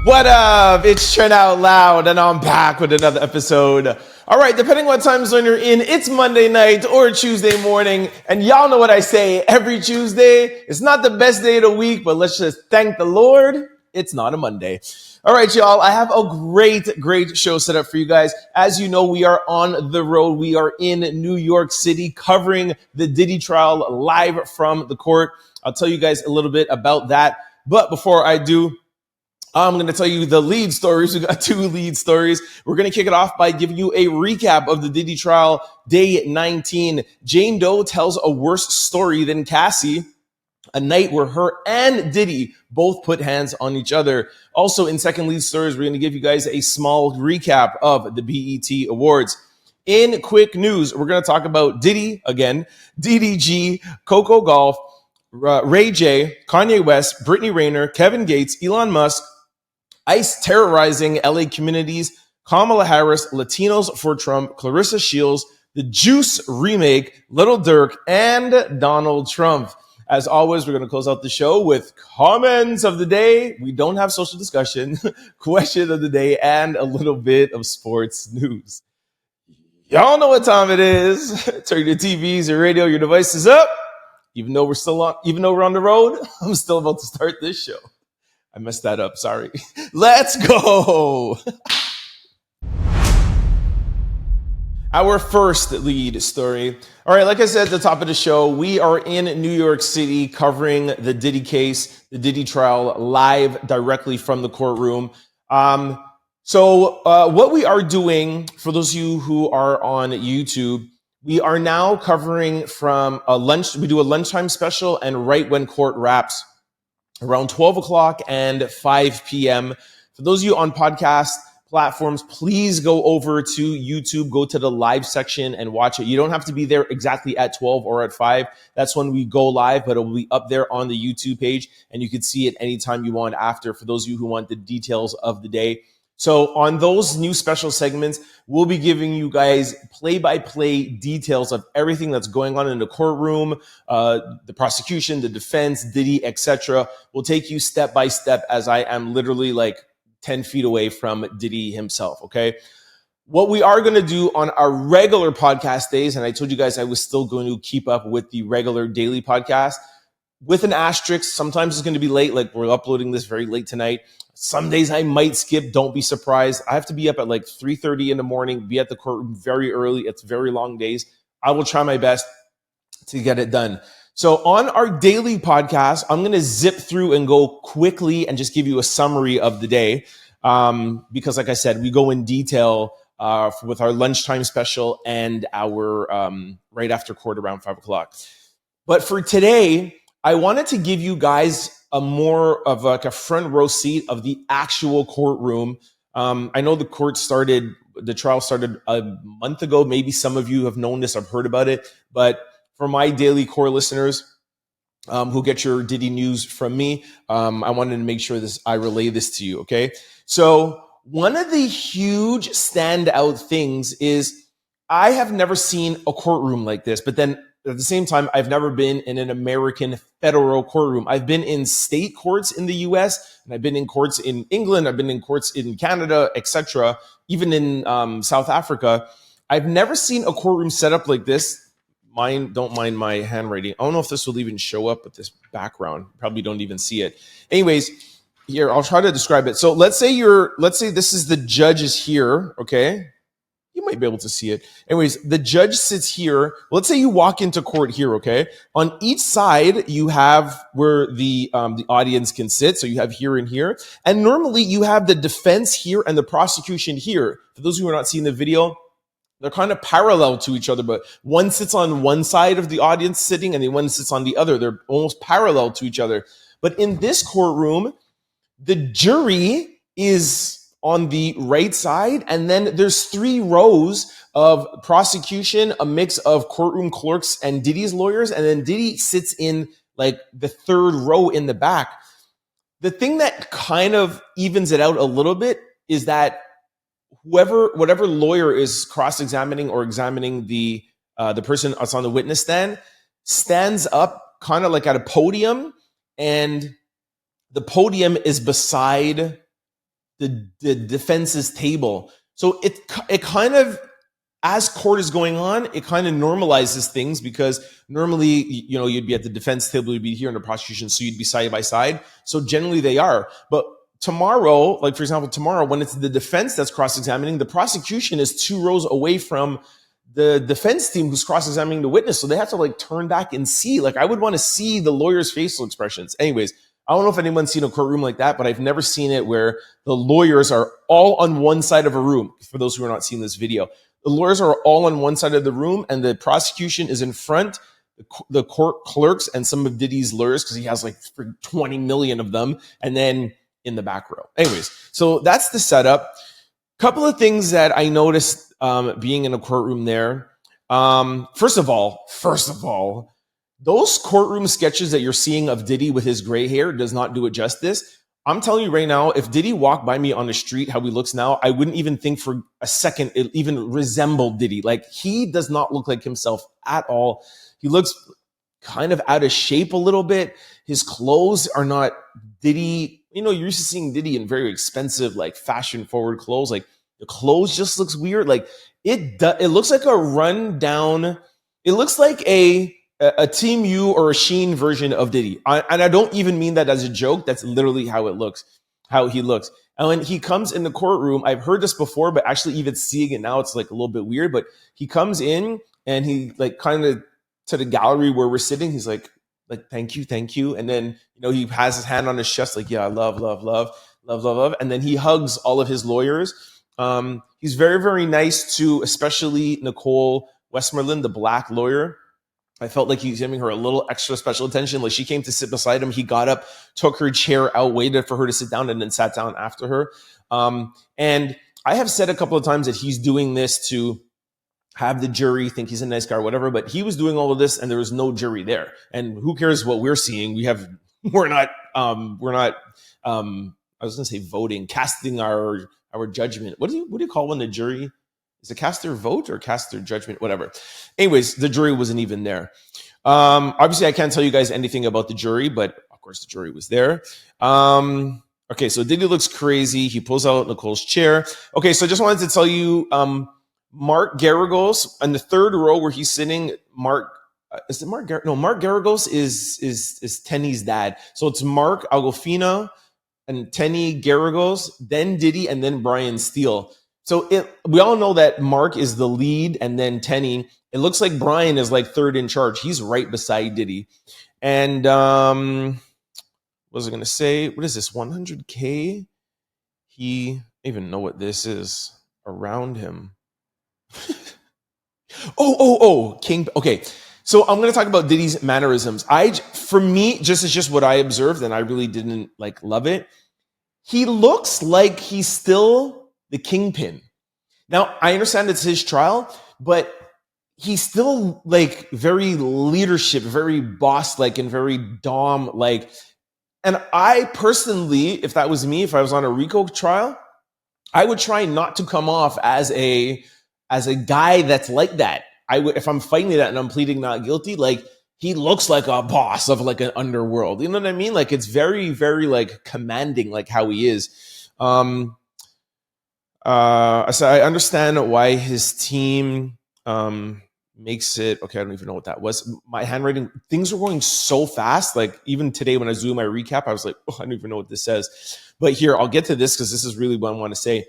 What up? It's Trent Out Loud, and I'm back with another episode. All right, depending what time zone you're in, it's Monday night or Tuesday morning, and y'all know what I say every Tuesday. It's not the best day of the week, but let's just thank the Lord it's not a Monday. All right, y'all, I have a great show set up for you guys. As you know, we are on the road. We are in New York City covering the Diddy trial live from the court. I'll tell you guys a little bit about that. But before I do, I'm going to tell you the lead stories. We got two lead stories. We're going to kick it off by giving you a recap of the Diddy trial, day 19. Jane Doe tells a worse story than Cassie, a night where her and Diddy both put hands on each other. Also, in second lead stories, we're going to give you guys a small recap of the BET Awards. In quick news, we're going to talk about Diddy again, DDG, Coco, Gauff, Ray J, Kanye West, Brittany Renner, Kevin Gates, Elon Musk, ICE terrorizing LA communities, Kamala Harris, Latinos for Trump, Claressa Shields, the Juice remake, Lil Durk, and Donald Trump. As always, we're going to close out the show with comments of the day. We don't have social discussion, question of the day, and a little bit of sports news. Y'all know what time it is. Turn your TVs, your radio, your devices up. Even though we're on the road, I'm still about to start this show. I messed that up. Sorry. Let's go. Our first lead story. All right, like I said at the top of the show, we are in New York City covering the Diddy case, the Diddy trial, live directly from the courtroom. So what we are doing, for those of you who are on YouTube, we are now covering from a lunch. We do a lunchtime special and right when court wraps, around 12 o'clock and 5 p.m. For those of you on podcast platforms, please go over to YouTube, go to the live section and watch it. You don't have to be there exactly at 12 or at 5. That's when we go live, but it will be up there on the YouTube page and you can see it anytime you want after, for those of you who want the details of the day. So on those new special segments, we'll be giving you guys play-by-play details of everything that's going on in the courtroom, the prosecution, the defense, Diddy, etc. We'll take you step by step as I am literally like 10 feet away from Diddy himself, okay? What we are going to do on our regular podcast days, and I told you guys I was still going to keep up with the regular daily podcast, with an asterisk. Sometimes it's going to be late, like we're uploading this very late tonight. Some days I might skip. Don't be surprised. I have to be up at like 3:30 in the morning, be at the courtroom very early. It's very long days. I will try my best to get it done. So on our daily podcast, I'm going to zip through and go quickly and just give you a summary of the day. Because like I said, we go in detail with our lunchtime special and our right after court around 5 o'clock. But for today, I wanted to give you guys a more of like a front row seat of the actual courtroom. I know the trial started a month ago. Maybe some of you have known this, I've heard about it. But for my daily core listeners who get your Diddy news from me, I wanted to make sure I relay this to you, okay? So one of the huge standout things is I have never seen a courtroom like this, but then at the same time, I've never been in an American federal courtroom. I've been in state courts in the US, and I've been in courts in England, I've been in courts in Canada, etc., even in South Africa. I've never seen a courtroom set up like this. Don't mind my handwriting. I don't know if this will even show up with this background. Probably don't even see it. Anyways, here, I'll try to describe it. So let's say this is the judges here, okay? You might be able to see it. Anyways, the judge sits here. Let's say you walk into court here, okay? On each side, you have where the audience can sit. So you have here and here. And normally you have the defense here and the prosecution here. For those who are not seeing the video, they're kind of parallel to each other, but one sits on one side of the audience sitting and the one sits on the other. They're almost parallel to each other. But in this courtroom, the jury is on the right side, and then there's 3 rows of prosecution, a mix of courtroom clerks and Diddy's lawyers, and then Diddy sits in like the 3rd row in the back. The thing that kind of evens it out a little bit is that whatever lawyer is cross-examining or examining the person that's on the witness stand stands up kind of like at a podium, and the podium is beside the defense's table. So it kind of, as court is going on, it kind of normalizes things, because normally, you'd be at the defense table, you'd be here in the prosecution, so you'd be side by side. So generally they are. But tomorrow, like for example, tomorrow, when it's the defense that's cross-examining, the prosecution is 2 rows away from the defense team who's cross-examining the witness. So they have to like turn back and see. Like, I would want to see the lawyer's facial expressions. Anyways, I don't know if anyone's seen a courtroom like that, but I've never seen it where the lawyers are all on one side of a room. For those who are not seeing this video, the lawyers are all on one side of the room, and the prosecution is in front, the court clerks and some of Diddy's lawyers, because he has like 20 million of them, and then in the back row. Anyways, so that's the setup. Couple of things that I noticed being in a courtroom there. First of all, those courtroom sketches that you're seeing of Diddy with his gray hair does not do it justice. I'm telling you right now, if Diddy walked by me on the street, how he looks now, I wouldn't even think for a second it even resembled Diddy. Like, he does not look like himself at all. He looks kind of out of shape a little bit. His clothes are not Diddy. You're used to seeing Diddy in very expensive, like fashion forward clothes. Like, the clothes just looks weird. Like, it looks like a rundown. It looks like a Team U or a Sheen version of Diddy. And I don't even mean that as a joke. That's literally how it looks, how he looks. And when he comes in the courtroom, I've heard this before, but actually even seeing it now, it's like a little bit weird. But he comes in and he like kind of to the gallery where we're sitting. He's like, thank you. And then, he has his hand on his chest, like, yeah, love. And then he hugs all of his lawyers. He's very, very nice to, especially Nicole Westmoreland, the black lawyer. I felt like he was giving her a little extra special attention. Like, she came to sit beside him. He got up, took her chair out, waited for her to sit down, and then sat down after her. And I have said a couple of times that he's doing this to have the jury think he's a nice guy or whatever, but he was doing all of this and there was no jury there. And who cares what we're seeing? We're not, I was going to say voting, casting our judgment. What do you call when the jury is a cast their vote or cast their judgment, whatever. Anyways, the jury wasn't even there. Obviously I can't tell you guys anything about the jury, but of course the jury was there. Okay. So Diddy looks crazy. He pulls out Nicole's chair. Okay. So I just wanted to tell you, Mark Garagos in the third row where he's sitting. Mark Garagos is Tenny's dad. So it's Mark Agofina and Tenny Garagos, then Diddy, and then Brian Steele. So we all know that Mark is the lead, and then Tenny. It looks like Brian is like third in charge. He's right beside Diddy. And what was I going to say? What is this? 100K? I don't even know what this is around him. King. Okay. So I'm going to talk about Diddy's mannerisms. For me, just as just what I observed, and I really didn't like love it. He looks like he's still the kingpin. Now, I understand it's his trial, but he's still like very leadership, very boss-like, and very dom-like. And I personally, if that was me, if I was on a RICO trial, I would try not to come off as a guy that's like that. If I'm fighting that and I'm pleading not guilty, like, he looks like a boss of like an underworld. You know what I mean? Like, it's very, very like commanding, like how he is. So I understand why his team makes it. Okay, I don't even know what that was. My handwriting, things are going so fast. Like, even today when I was doing my recap, I was like, I don't even know what this says. But here, I'll get to this because this is really what I want to say.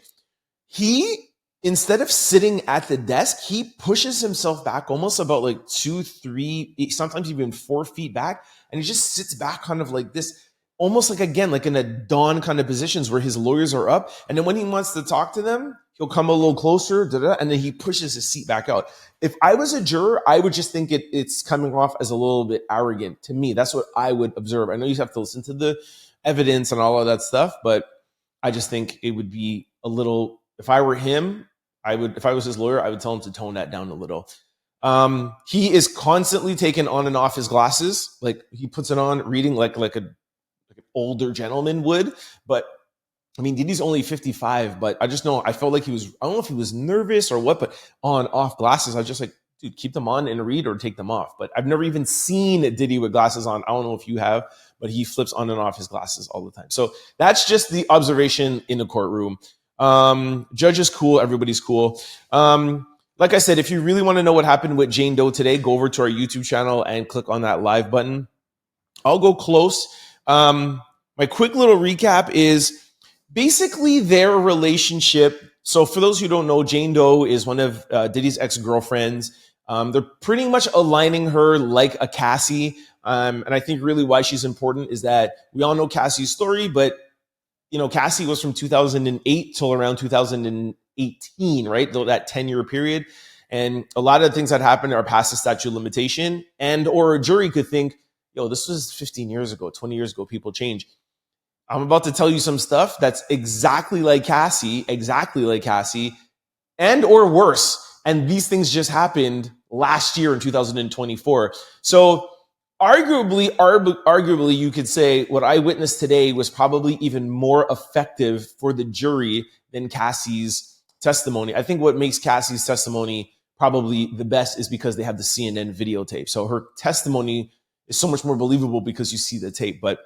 Instead of sitting at the desk, he pushes himself back almost about like 2, 3, sometimes even 4 feet back. And he just sits back kind of like this, almost like, again, like in a dawn kind of positions where his lawyers are up. And then when he wants to talk to them, he'll come a little closer, and then he pushes his seat back out. If I was a juror, I would just think it's coming off as a little bit arrogant to me. That's what I would observe. I know you have to listen to the evidence and all of that stuff, but I just think it would be a little, if I were him, if I was his lawyer, I would tell him to tone that down a little. He is constantly taking on and off his glasses. Like, he puts it on, reading like an older gentleman would. But I mean, Diddy's only 55, but I just know, I felt like I don't know if he was nervous or what, but on, off glasses, I was just like, dude, keep them on and read or take them off. But I've never even seen Diddy with glasses on. I don't know if you have, but he flips on and off his glasses all the time. So that's just the observation in the courtroom. Judge is cool. Everybody's cool. Like I said, if you really want to know what happened with Jane Doe today, go over to our YouTube channel and click on that live button. I'll go close. My quick little recap is basically their relationship. So for those who don't know, Jane Doe is one of Diddy's ex-girlfriends. They're pretty much aligning her like a Cassie. And I think really why she's important is that we all know Cassie's story, but Cassie was from 2008 till around 2018, right? That 10-year period. And a lot of the things that happened are past the statute of limitation. And or a jury could think, this was 15 years ago, 20 years ago, people change. I'm about to tell you some stuff that's exactly like Cassie, and or worse. And these things just happened last year in 2024. So arguably, you could say what I witnessed today was probably even more effective for the jury than Cassie's testimony. I think what makes Cassie's testimony probably the best is because they have the CNN videotape. So her testimony is so much more believable because you see the tape. But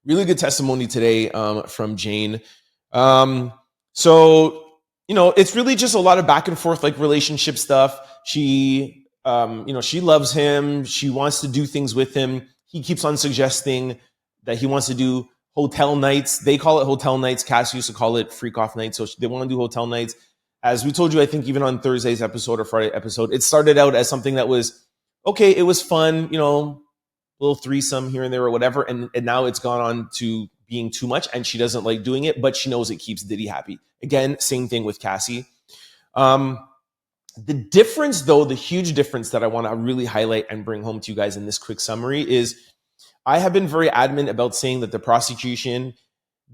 really good testimony today from Jane. So it's really just a lot of back and forth, like relationship stuff. She loves him. She wants to do things with him. He keeps on suggesting that he wants to do hotel nights. They call it hotel nights. Cassie used to call it freak off nights. So they want to do hotel nights. As we told you, I think even on Thursday's episode or Friday episode, it started out as something that was, okay, it was fun, little threesome here and there or whatever. And now it's gone on to being too much and she doesn't like doing it, but she knows it keeps Diddy happy. Again, same thing with Cassie. The difference, though, the huge difference that I want to really highlight and bring home to you guys in this quick summary is I have been very adamant about saying that the prosecution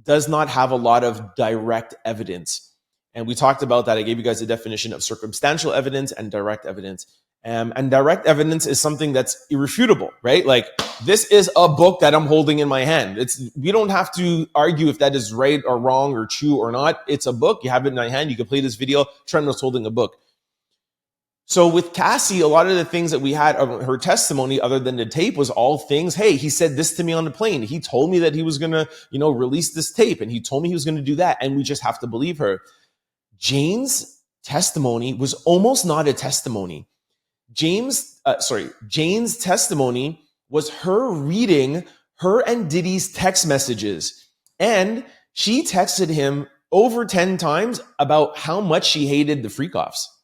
does not have a lot of direct evidence. And we talked about that. I gave you guys a definition of circumstantial evidence and direct evidence. And direct evidence is something that's irrefutable, right? Like, this is a book that I'm holding in my hand. We don't have to argue if that is right or wrong or true or not. It's a book. You have it in my hand. You can play this video. Trent was holding a book. So with Cassie, a lot of the things that we had of her testimony, other than the tape, was all things, hey, he said this to me on the plane. He told me that he was going to, release this tape, and he told me he was going to do that. And we just have to believe her. Jane's testimony was almost not a testimony. Jane's testimony was her reading her and Diddy's text messages. And she texted him over 10 times about how much she hated the freak-offs.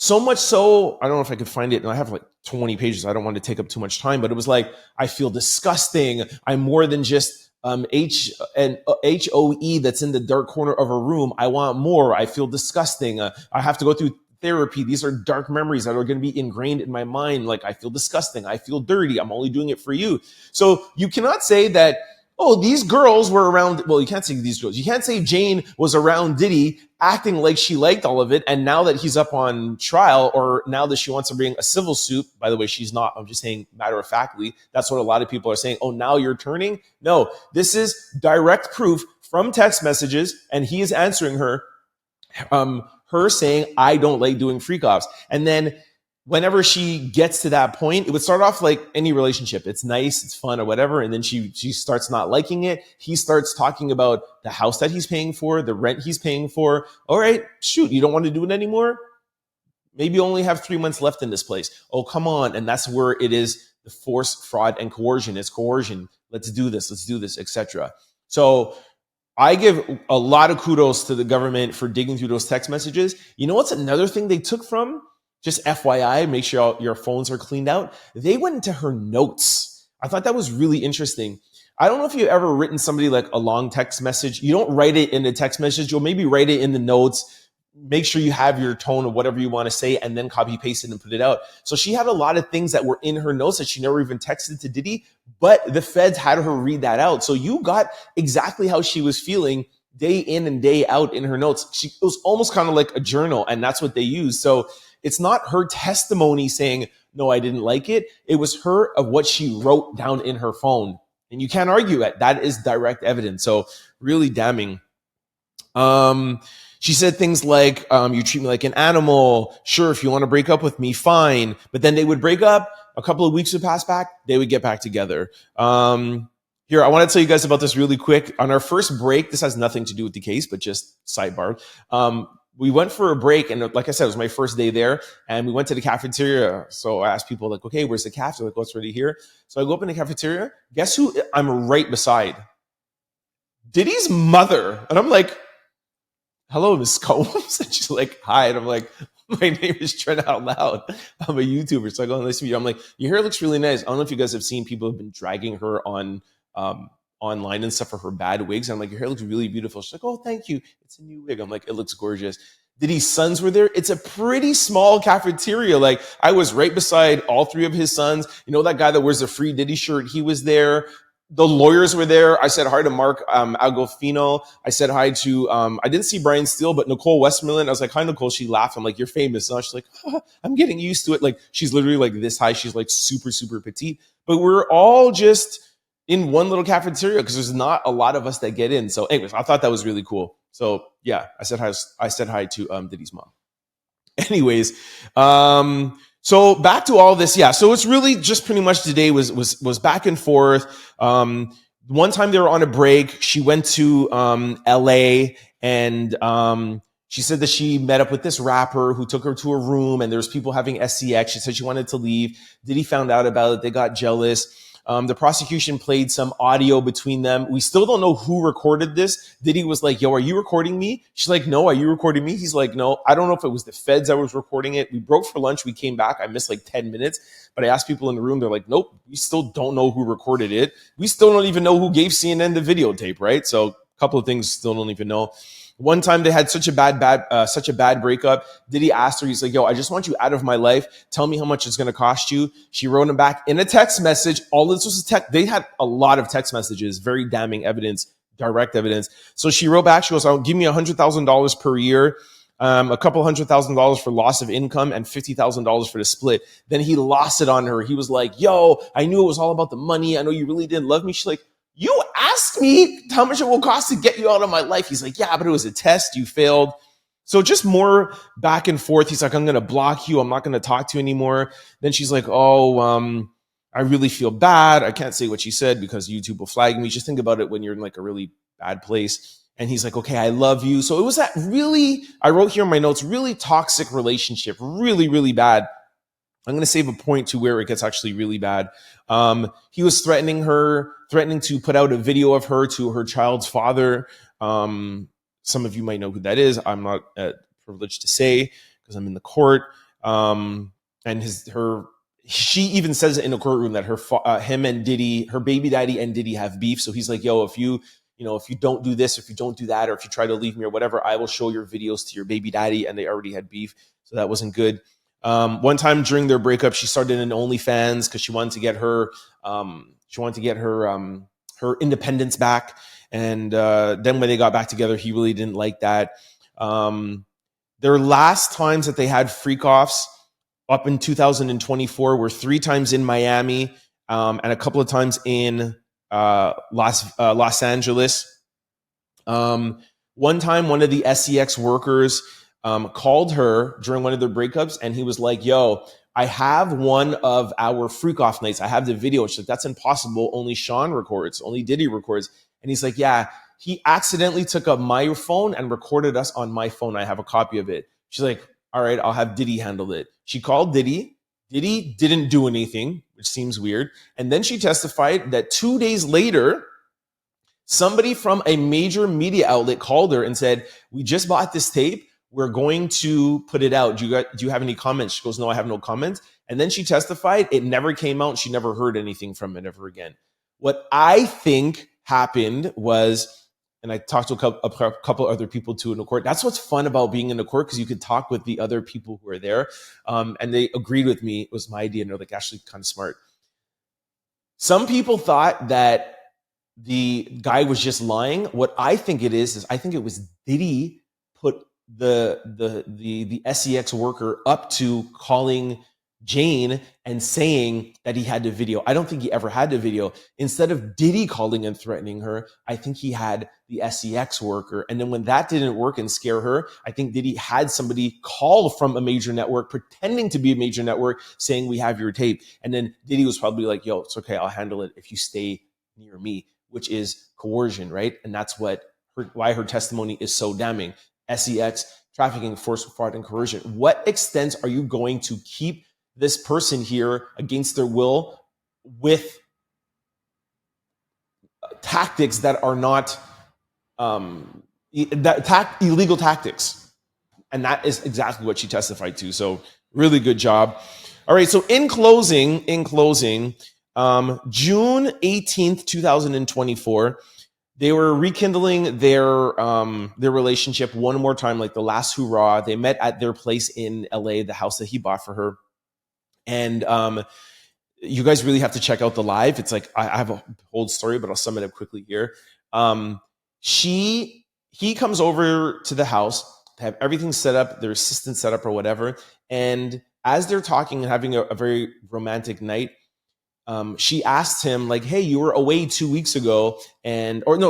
So much so, I don't know if I could find it. And I have like 20 pages. I don't want to take up too much time, but it was like, I feel disgusting. I'm more than just HOE that's in the dark corner of a room. I want more. I feel disgusting. I have to go through therapy. These are dark memories that are going to be ingrained in my mind. Like, I feel disgusting. I feel dirty. I'm only doing it for you. So you cannot say that, these girls were around. Well, you can't say these girls. You can't say Jane was around Diddy acting like she liked all of it. And now that he's up on trial, or now that she wants to bring a civil suit, by the way, she's not. I'm just saying matter of factly. That's what a lot of people are saying. Oh, now you're turning. No, this is direct proof from text messages. And he is answering her, her saying, I don't like doing freak offs. And then whenever she gets to that point, it would start off like any relationship. It's nice, it's fun or whatever. And then she starts not liking it. He starts talking about the house that he's paying for, the rent he's paying for. All right, shoot, you don't want to do it anymore? Maybe you only have 3 months left in this place. Oh, come on. And that's where it is the force, fraud, and coercion. It's coercion. Let's do this, etc. So I give a lot of kudos to the government for digging through those text messages. You know what's another thing they took from? Just FYI, make sure your phones are cleaned out. They went into her notes. I thought that was really interesting. I don't know if you've ever written somebody like a long text message. You don't write it in the text message. You'll maybe write it in the notes. Make sure you have your tone of whatever you want to say and then copy paste it and put it out. So she had a lot of things that were in her notes that she never even texted to Diddy, but the feds had her read that out. So you got exactly how she was feeling day in and day out in her notes. It was almost kind of like a journal, and that's what they used. So it's not her testimony saying, no, I didn't like it. It was her of what she wrote down in her phone. And you can't argue it. That is direct evidence. So really damning. She said things like, you treat me like an animal. Sure, if you want to break up with me, fine. But then they would break up. A couple of weeks would pass back. They would get back together. Here, I want to tell you guys about this really quick. On our first break, this has nothing to do with the case, but just sidebar. We went for a break, and like I said, it was my first day there, and we went to the cafeteria. So I asked people, like, okay, where's the cafe? They're like, oh, it's already here. So I go up in the cafeteria. Guess who I'm right beside? Diddy's mother. And I'm like, hello, Miss Combs. And she's like, hi. And I'm like, my name is Trent out loud. I'm a YouTuber. So I go, nice to meet you. I'm like, your hair looks really nice. I don't know if you guys have seen people have been dragging her on online and stuff for her bad wigs. And I'm like, your hair looks really beautiful. She's like, oh, thank you. It's a new wig. I'm like, it looks gorgeous. Diddy's sons were there. It's a pretty small cafeteria. Like, I was right beside all three of his sons. You know, that guy that wears the free Diddy shirt, he was there. The lawyers were there. I said hi to Mark Agolfino. I said hi to, I didn't see Brian Steele, but Nicole Westmoreland. I was like, hi, Nicole. She laughed. I'm like, you're famous. And she's like, oh, I'm getting used to it. Like, she's literally like this high. She's like super, super petite. But we're all just in one little cafeteria because there's not a lot of us that get in. So anyways, I thought that was really cool. So yeah, I said hi to Diddy's mom. Anyways, so back to all this. Yeah. So it's really just pretty much today was back and forth. One time they were on a break. She went to LA and she said that she met up with this rapper who took her to a room and there was people having SCX. She said she wanted to leave. Diddy found out about it. They got jealous. The prosecution played some audio between them. We still don't know who recorded this. Diddy was like, yo, are you recording me? She's like, no, are you recording me? He's like, no, I don't know if it was the feds that was recording it. We broke for lunch. We came back. I missed like 10 minutes, but I asked people in the room. They're like, nope, we still don't know who recorded it. We still don't even know who gave CNN the videotape, right? So a couple of things still don't even know. One time they had such a bad breakup. Diddy asked her, he's like, yo, I just want you out of my life. Tell me how much it's going to cost you. She wrote him back in a text message. All this was a text. They had a lot of text messages, very damning evidence, direct evidence. So she wrote back, she goes, give me $100,000 per year, a couple $100,000 for loss of income and $50,000 for the split. Then he lost it on her. He was like, yo, I knew it was all about the money. I know you really didn't love me. She's like, you asked me how much it will cost to get you out of my life. He's like, yeah, but it was a test. You failed. So just more back and forth. He's like, I'm going to block you. I'm not going to talk to you anymore. Then she's like, oh, I really feel bad. I can't say what she said because YouTube will flag me. Just think about it when you're in like a really bad place. And he's like, okay, I love you. So it was that really, I wrote here in my notes, really toxic relationship, really, really bad. I'm going to save a point to where it gets actually really bad. He was threatening to put out a video of her to her child's father. Some of you might know who that is. I'm not privileged to say because I'm in the court. She even says it in the courtroom that him and Diddy, her baby daddy and Diddy have beef. So he's like, yo, if you don't do this, if you don't do that, or if you try to leave me or whatever, I will show your videos to your baby daddy. And they already had beef. So that wasn't good. One time during their breakup, she started an OnlyFans because she wanted to get her her independence back. And then when they got back together, he really didn't like that. Their last times that they had freak offs up in 2024 were 3 times in Miami and a couple of times in Los Angeles. One time, one of the SCX workers called her during one of their breakups, and he was like, yo, I have one of our freak off nights. I have the video. She's like, that's impossible. Only Sean records. Only Diddy records. And he's like, yeah, he accidentally took up my phone and recorded us on my phone. I have a copy of it. She's like, all right, I'll have Diddy handle it. She called Diddy. Diddy didn't do anything, which seems weird. And then she testified that 2 days later, somebody from a major media outlet called her and said, we just bought this tape. We're going to put it out. Do you have any comments? She goes, no, I have no comments. And then she testified. It never came out. She never heard anything from it ever again. What I think happened was, and I talked to a couple other people too in the court. That's what's fun about being in the court, because you could talk with the other people who are there. And they agreed with me. It was my idea. And they're like, actually kind of smart. Some people thought that the guy was just lying. What I think it is I think it was Diddy put the SCX worker up to calling Jane and saying that he had the video. I don't think he ever had the video. Instead of Diddy calling and threatening her, I think he had the SEX worker. And then when that didn't work and scare her, I think Diddy had somebody call from a major network, pretending to be a major network, saying, we have your tape. And then Diddy was probably like, yo, it's okay, I'll handle it if you stay near me, which is coercion, right? And that's why her testimony is so damning. SEX, trafficking, force, fraud, and coercion. What extent are you going to keep this person here against their will with tactics that are not illegal tactics? And that is exactly what she testified to. So really good job. All right. So in closing, June 18th, 2024, they were rekindling their relationship one more time, like the last hurrah. They met at their place in LA, the house that he bought for her. And you guys really have to check out the live. It's like, I have a whole story, but I'll sum it up quickly here. He comes over to the house to have everything set up, their assistant set up or whatever. And as they're talking and having a very romantic night, she asked him like, hey, you were away 2 weeks ago,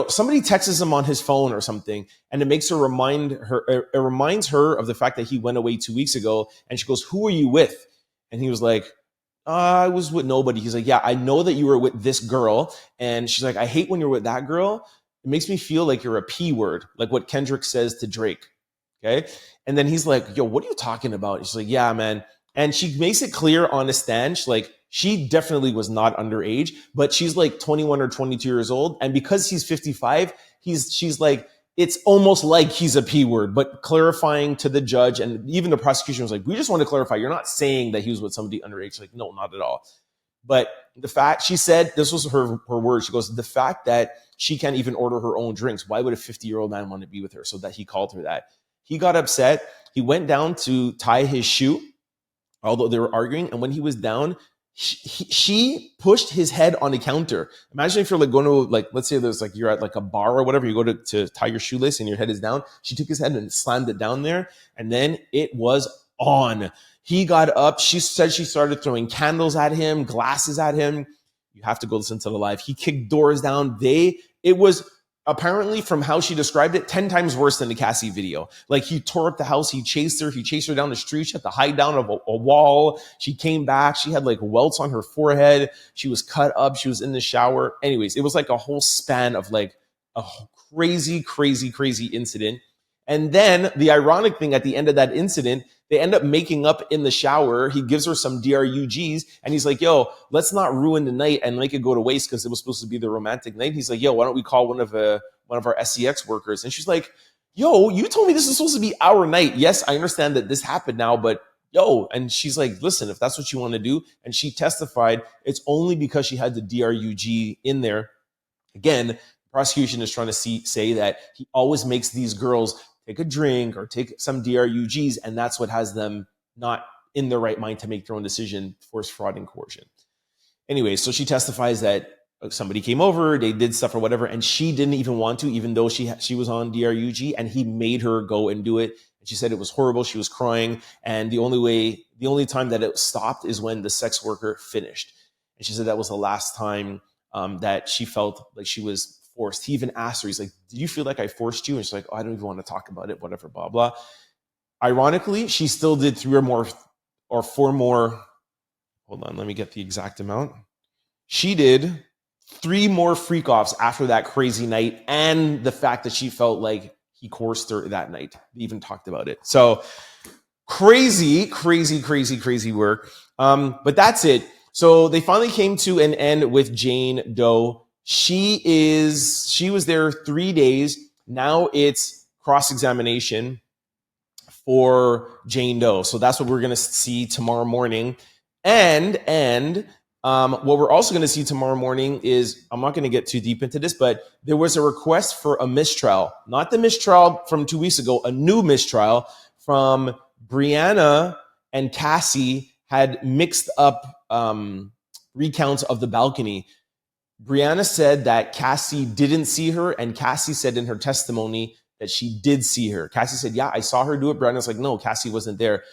somebody texts him on his phone or something. And it reminds her of the fact that he went away 2 weeks ago. And she goes, who are you with? And he was like, I was with nobody. He's like, yeah, I know that you were with this girl. And she's like, I hate when you're with that girl. It makes me feel like you're a P word, like what Kendrick says to Drake. Okay. And then he's like, yo, what are you talking about? She's like, yeah, man. And she makes it clear on the stand. She's like, she definitely was not underage, but she's like 21 or 22 years old. And because he's 55, she's like, it's almost like he's a P word, but clarifying to the judge. And even the prosecution was like, we just want to clarify. You're not saying that he was with somebody underage. She's like, no, not at all. But the fact, she said, this was her word. She goes, the fact that she can't even order her own drinks. Why would a 50-year-old man want to be with her? So that he called her that. He got upset. He went down to tie his shoe, although they were arguing. And when he was down, she pushed his head on the counter. Imagine if you're like going to, like, let's say there's like, you're at like a bar or whatever, you go to tie your shoelace and your head is down. She took his head and slammed it down there. And then it was on. He got up. She said she started throwing candles at him, glasses at him. You have to go listen to the live. He kicked doors down. It was apparently, from how she described it, 10 times worse than the Cassie video. Like, he tore up the house. He chased her down the street. She had to hide down a wall. She came back. She had like welts on her forehead. She was cut up. She was in the shower. Anyways, it was like a whole span of like a crazy, crazy, crazy incident. And then the ironic thing, at the end of that incident, they end up making up in the shower. He gives her some DRUGs and he's like, yo, let's not ruin the night and make it go to waste because it was supposed to be the romantic night. He's like, yo, why don't we call one of our SEX workers? And she's like, yo, you told me this is supposed to be our night. Yes, I understand that this happened now, but yo. And she's like, listen, if that's what you want to do. And she testified it's only because she had the DRUG in there. Again, the prosecution is trying to say that he always makes these girls take a drink or take some DRUGs, and that's what has them not in their right mind to make their own decision, force, fraud, and coercion. Anyway, so she testifies that somebody came over, they did stuff or whatever, and she didn't even want to, even though she was on DRUG, and he made her go and do it. And she said it was horrible. She was crying, and the only time that it stopped is when the sex worker finished. And she said that was the last time that she felt like she was forced. He even asked her, he's like, did you feel like I forced you? And she's like, oh, I don't even want to talk about it, whatever, blah, blah. Ironically, she still did 3 or 4 more. Hold on, let me get the exact amount. She did 3 more freak offs after that crazy night, and the fact that she felt like he coerced her that night. They even talked about it. So crazy, crazy, crazy, crazy work. But that's it. So they finally came to an end with Jane Doe. She was there 3 days. Now it's cross-examination for Jane Doe. So that's what we're going to see tomorrow morning. And what we're also going to see tomorrow morning is, I'm not going to get too deep into this, but there was a request for a mistrial, not the mistrial from 2 weeks ago, a new mistrial from Brianna and Cassie had mixed up recounts of the balcony. Brianna said that Cassie didn't see her, and Cassie said in her testimony that she did see her. Cassie said, yeah, I saw her do it. Brianna's like, no, Cassie wasn't there.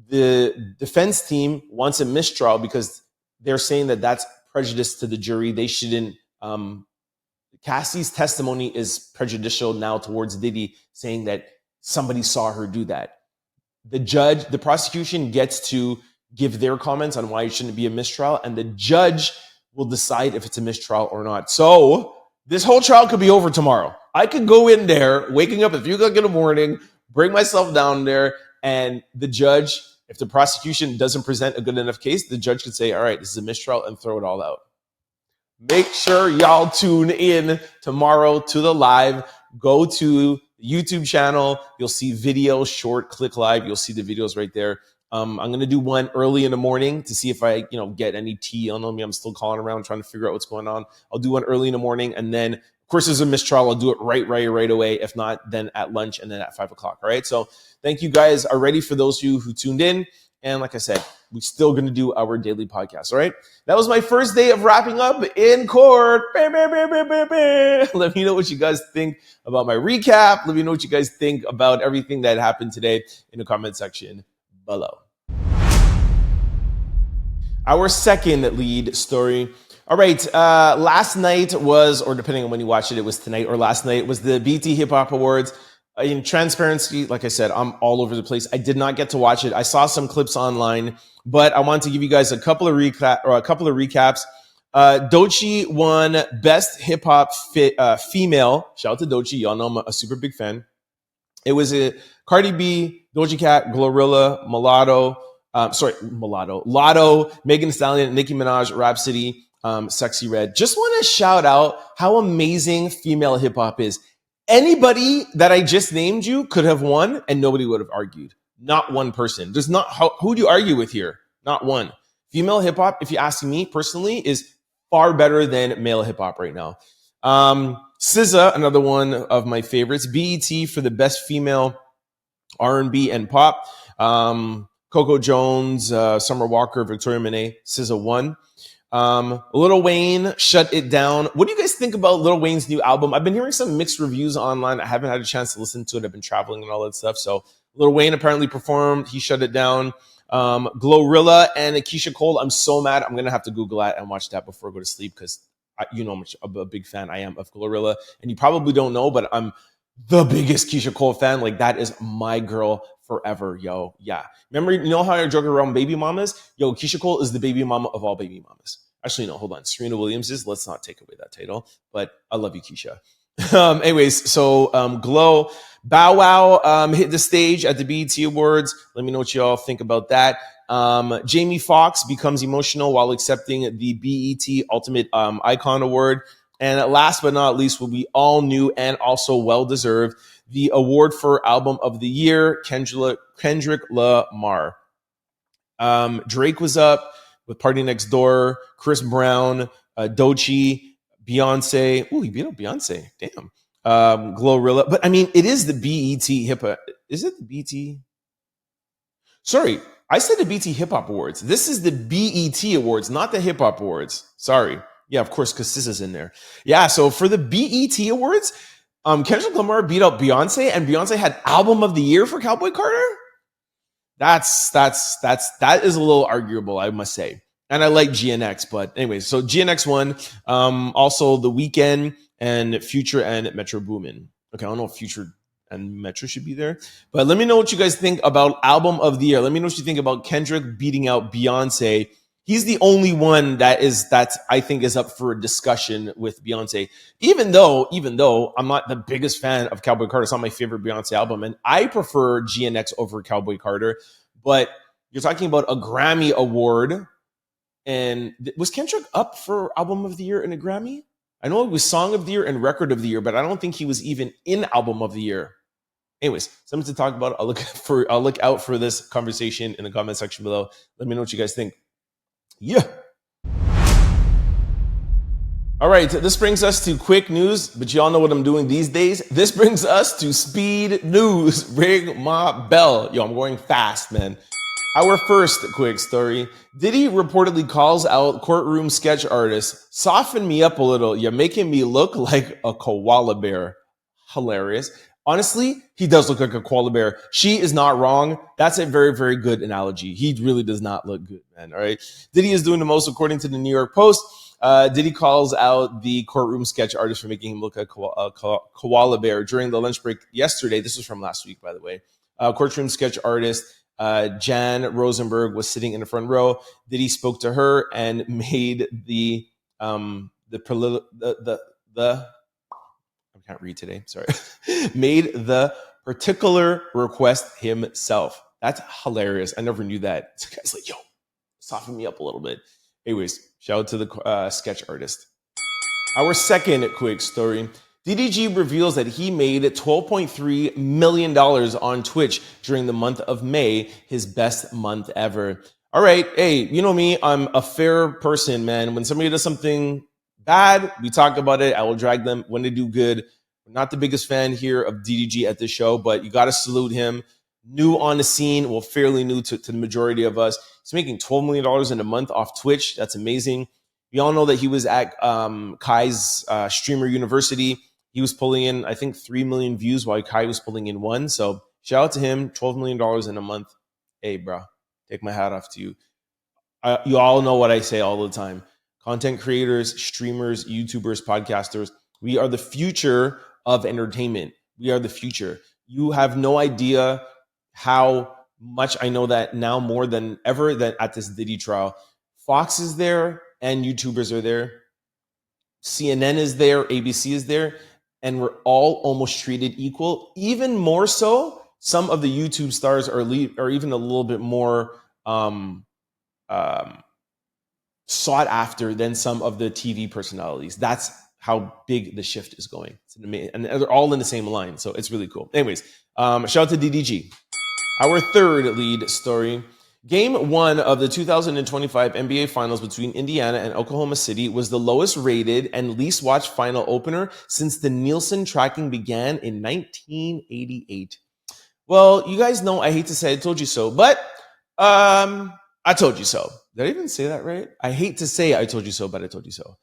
The defense team wants a mistrial because they're saying that that's prejudice to the jury. They shouldn't. Cassie's testimony is prejudicial now towards Diddy, saying that somebody saw her do that. The prosecution gets to give their comments on why it shouldn't be a mistrial, and the judge will decide if it's a mistrial or not. So this whole trial could be over tomorrow. I could go in there, waking up at 3 o'clock in the morning, bring myself down there, and the judge, if the prosecution doesn't present a good enough case, the judge could say, all right, this is a mistrial, and throw it all out. Make sure y'all tune in tomorrow to the live. Go to the YouTube channel. You'll see video, short, click live. You'll see the videos right there. I'm going to do one early in the morning to see if I, get any tea on me. I'm still calling around trying to figure out what's going on. I'll do one early in the morning. And then, of course, there's a mistrial. I'll do it right away. If not, then at lunch and then at 5 o'clock. All right. So thank you guys already for those of you who tuned in. And like I said, we're still going to do our daily podcast. All right. That was my first day of wrapping up in court. Let me know what you guys think about my recap. Let me know what you guys think about everything that happened today in the comment section below. Our second lead story. All right. Last night was, or depending on when you watch it, it was tonight or last night, was the BET Hip Hop Awards. In transparency, like I said, I'm all over the place. I did not get to watch it. I saw some clips online, but I wanted to give you guys a couple of recaps. Doechii won Best Hip Hop Female. Shout out to Doechii. Y'all know I'm a super big fan. It was a Cardi B, Doja Cat, Glorilla, Lotto, Megan Thee Stallion, Nicki Minaj, Rhapsody, Sexyy Red. Just want to shout out how amazing female hip hop is. Anybody that I just named you could have won and nobody would have argued. Not one person. Who do you argue with here? Not one. Female hip hop, if you ask me personally, is far better than male hip hop right now. SZA, another one of my favorites. BET for the best female R&B and pop. Coco Jones, Summer Walker, Victoria Monet, SZA won. Lil Wayne, Shut It Down. What do you guys think about Lil Wayne's new album? I've been hearing some mixed reviews online. I haven't had a chance to listen to it. I've been traveling and all that stuff. So Lil Wayne apparently performed. He shut it down. Glorilla and Keisha Cole. I'm so mad. I'm going to have to Google that and watch that before I go to sleep because you know how much of a big fan I am of Glorilla. And you probably don't know, but I'm the biggest Keisha Cole fan. Like, that is my girl forever, yo. Yeah. Remember, you know how I joke around baby mamas? Yo, Keisha Cole is the baby mama of all baby mamas. Actually, no, hold on. Serena Williams is. Let's not take away that title. But I love you, Keisha. Anyways, so Glow. Bow Wow hit the stage at the BET Awards. Let me know what y'all think about that. Jamie Foxx becomes emotional while accepting the BET Ultimate Icon Award. And last but not least, what we all knew and also well-deserved, the award for Album of the Year, Kendrick Lamar. Drake was up with Party Next Door, Chris Brown, Doechii, Beyonce. Ooh, he beat up Beyonce. Damn. Glorilla. But I mean, it is the BET Hip Hop. Is it the BET? Sorry, I said the BET Hip Hop Awards. This is the BET Awards, not the Hip Hop Awards. Sorry. Yeah, of course, because SZA's in there. Yeah, so for the BET Awards, Kendrick Lamar beat up Beyonce, and Beyonce had Album of the Year for Cowboy Carter. That is a little arguable, I must say. And I like GNX, but anyways, so GNX won. Also, The Weeknd and Future and Metro Boomin. Okay, I don't know if Future and Metro should be there, but let me know what you guys think about Album of the Year. Let me know what you think about Kendrick beating out Beyonce. He's the only one that I think is up for discussion with Beyonce. Even though I'm not the biggest fan of Cowboy Carter, it's not my favorite Beyonce album, and I prefer GNX over Cowboy Carter. But you're talking about a Grammy award, and was Kendrick up for Album of the Year and a Grammy? I know it was Song of the Year and Record of the Year, but I don't think he was even in Album of the Year. Anyways, something to talk about. I'll look out for this conversation in the comment section below. Let me know what you guys think. Yeah. All right, this brings us to quick news, but y'all know what I'm doing these days. This brings us to speed news. Ring my bell. Yo, I'm going fast, man. Our first quick story. Diddy reportedly calls out courtroom sketch artist, "Soften me up a little. You're making me look like a koala bear." Hilarious. Honestly, he does look like a koala bear. She is not wrong. That's a very, very good analogy. He really does not look good, man. All right. Diddy is doing the most, according to the New York Post. Diddy calls out the courtroom sketch artist for making him look like a koala bear during the lunch break yesterday. This was from last week, by the way. Courtroom sketch artist Jan Rosenberg was sitting in the front row. Diddy spoke to her and made I can't read today, sorry, made the particular request himself. That's hilarious. I never knew that. This guy's like, yo, soften me up a little bit. Anyways, shout out to the sketch artist. Our second quick story. DDG reveals that he made $12.3 million on Twitch during the month of May, his best month ever. All right, hey, you know me, I'm a fair person, man. When somebody does something bad, we talk about it. I will drag them when they do good. I'm not the biggest fan here of DDG at this show, but you got to salute him. New on the scene, well, fairly new to the majority of us. He's making $12 million in a month off Twitch. That's amazing. We all know that he was at Kai's Streamer University. He was pulling in, I think, 3 million views while Kai was pulling in 1. So shout out to him, $12 million in a month. Hey, bro, take my hat off to you. You all know what I say all the time. Content creators, streamers, YouTubers, podcasters, we are the future of entertainment. We are the future. You have no idea how much I know that now more than ever that at this Diddy trial. Fox is there and YouTubers are there. CNN is there, ABC is there, and we're all almost treated equal. Even more so, some of the YouTube stars are even a little bit more sought after than some of the TV personalities. That's how big the shift is going. And they're all in the same line, so it's really cool. Anyways, shout out to DDG. Our third lead story. Game 1 of the 2025 NBA Finals between Indiana and Oklahoma City was the lowest rated and least watched final opener since the Nielsen tracking began in 1988. Well, you guys know I hate to say I told you so, but I told you so. Did I even say that right? I hate to say I told you so, but I told you so.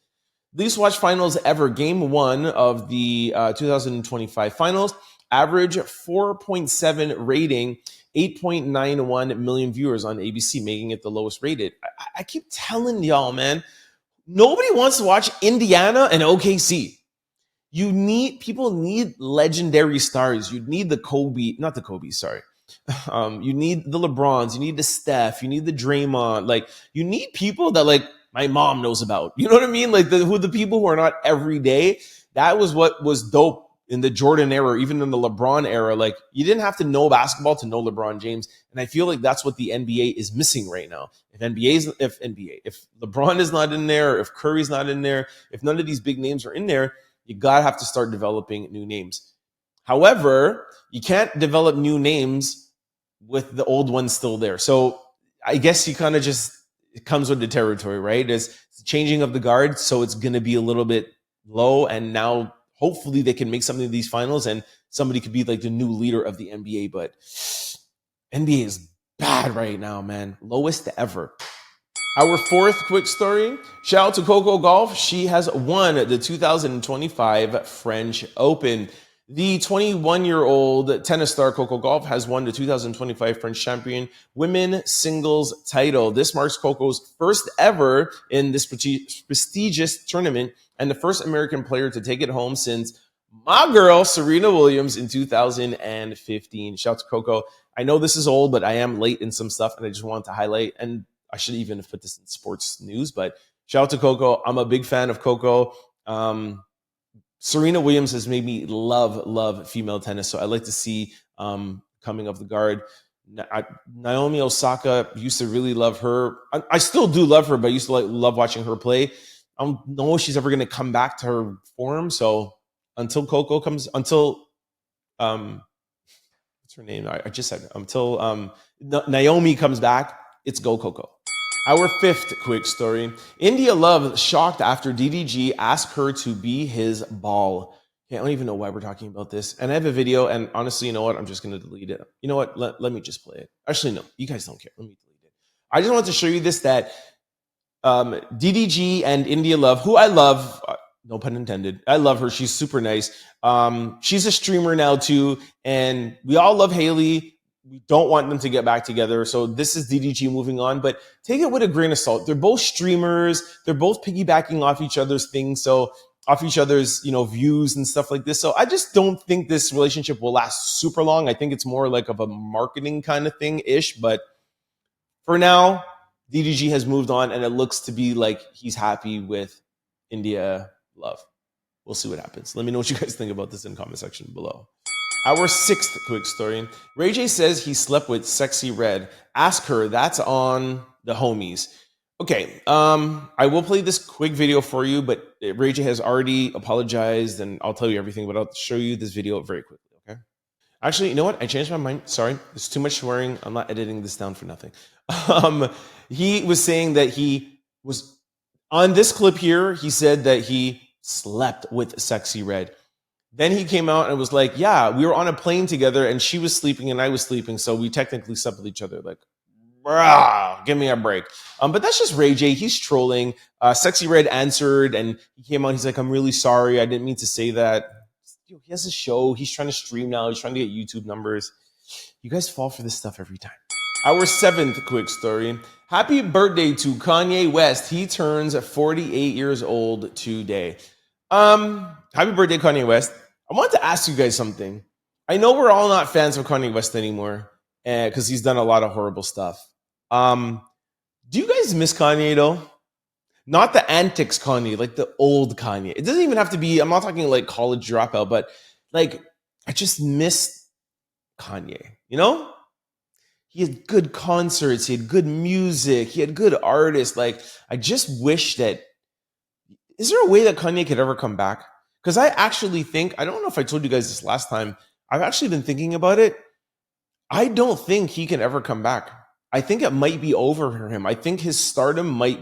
Least watched finals ever. Game 1 of the 2025 finals. Average 4.7 rating, 8.91 million viewers on ABC, making it the lowest rated. I keep telling y'all, man, nobody wants to watch Indiana and OKC. People need legendary stars. You need the Kobe, not the Kobe, sorry. You need the LeBrons, you need the Steph, you need the Draymond. Like, you need people that like my mom knows about. You know what I mean? Like the people who are not every day. That was what was dope in the Jordan era, even in the LeBron era. Like, you didn't have to know basketball to know LeBron James. And I feel like that's what the NBA is missing right now. If LeBron is not in there, if Curry's not in there, if none of these big names are in there, you gotta have to start developing new names. However, you can't develop new names with the old ones still there. So I guess you kind of just, it comes with the territory, right? It's changing of the guard, so it's going to be a little bit low. And now hopefully they can make something of these finals and somebody could be like the new leader of the NBA. But NBA is bad right now, man. Lowest ever. Our fourth quick story. Shout out to Coco Gauff. She has won the 2025 French Open. The 21-year-old tennis star Coco Gauff has won the 2025 French Champion Women Singles title. This marks Coco's first ever in this prestigious tournament and the first American player to take it home since my girl Serena Williams in 2015. Shout out to Coco. I know this is old, but I am late in some stuff, and I just wanted to highlight, and I should even have put this in sports news, but shout out to Coco. I'm a big fan of Coco. Serena Williams has made me love female tennis, so I like to see coming off the guard. Naomi Osaka, used to really love her. I still do love her, but I used to love watching her play. I don't know if she's ever going to come back to her form. So until Coco comes, what's her name? I just said until Naomi comes back, it's go Coco. Our fifth quick story. India Love shocked after DDG asked her to be his ball. I don't even know why we're talking about this. And I have a video, and honestly, you know what? I'm just going to delete it. You know what? Let me just play it. Actually, no. You guys don't care. Let me delete it. I just wanted to show you this, that DDG and India Love, who I love, No pun intended. I love her. She's super nice. She's a streamer now too, and we all love Haley. We don't want them to get back together. So this is DDG moving on, but take it with a grain of salt. They're both streamers. They're both piggybacking off each other's things. So off each other's, views and stuff like this. So I just don't think this relationship will last super long. I think it's more like of a marketing kind of thing-ish. But for now, DDG has moved on, and it looks to be like he's happy with India Love. We'll see what happens. Let me know what you guys think about this in the comment section below. Our sixth quick story. Ray J says he slept with Sexyy Red. Ask her. That's on the homies. Okay, I will play this quick video for you, but Ray J has already apologized, and I'll tell you everything, but I'll show you this video very quickly, okay? Actually, you know what? I changed my mind. Sorry. There's too much swearing. I'm not editing this down for nothing. He was saying that he was, on this clip here, he said that he slept with Sexyy Red. Then he came out and was like, yeah, we were on a plane together and she was sleeping and I was sleeping. So we technically slept with each other. Like, bruh, give me a break. But that's just Ray J. He's trolling. Sexyy Red answered and he came out. He's like, I'm really sorry. I didn't mean to say that. He has a show. He's trying to stream now. He's trying to get YouTube numbers. You guys fall for this stuff every time. Our seventh quick story. Happy birthday to Kanye West. He turns 48 years old today. Happy birthday, Kanye West. I want to ask you guys something. I know we're all not fans of Kanye West anymore because he's done a lot of horrible stuff. Do you guys miss Kanye though? Not the antics Kanye, like the old Kanye. It doesn't even have to be, I'm not talking like college dropout, but like I just miss Kanye, He had good concerts, he had good music, he had good artists. Like, I just wish that, is there a way that Kanye could ever come back? Because I actually think, I don't know if I told you guys this last time, I've actually been thinking about it. I don't think he can ever come back. I think it might be over for him. I think his stardom might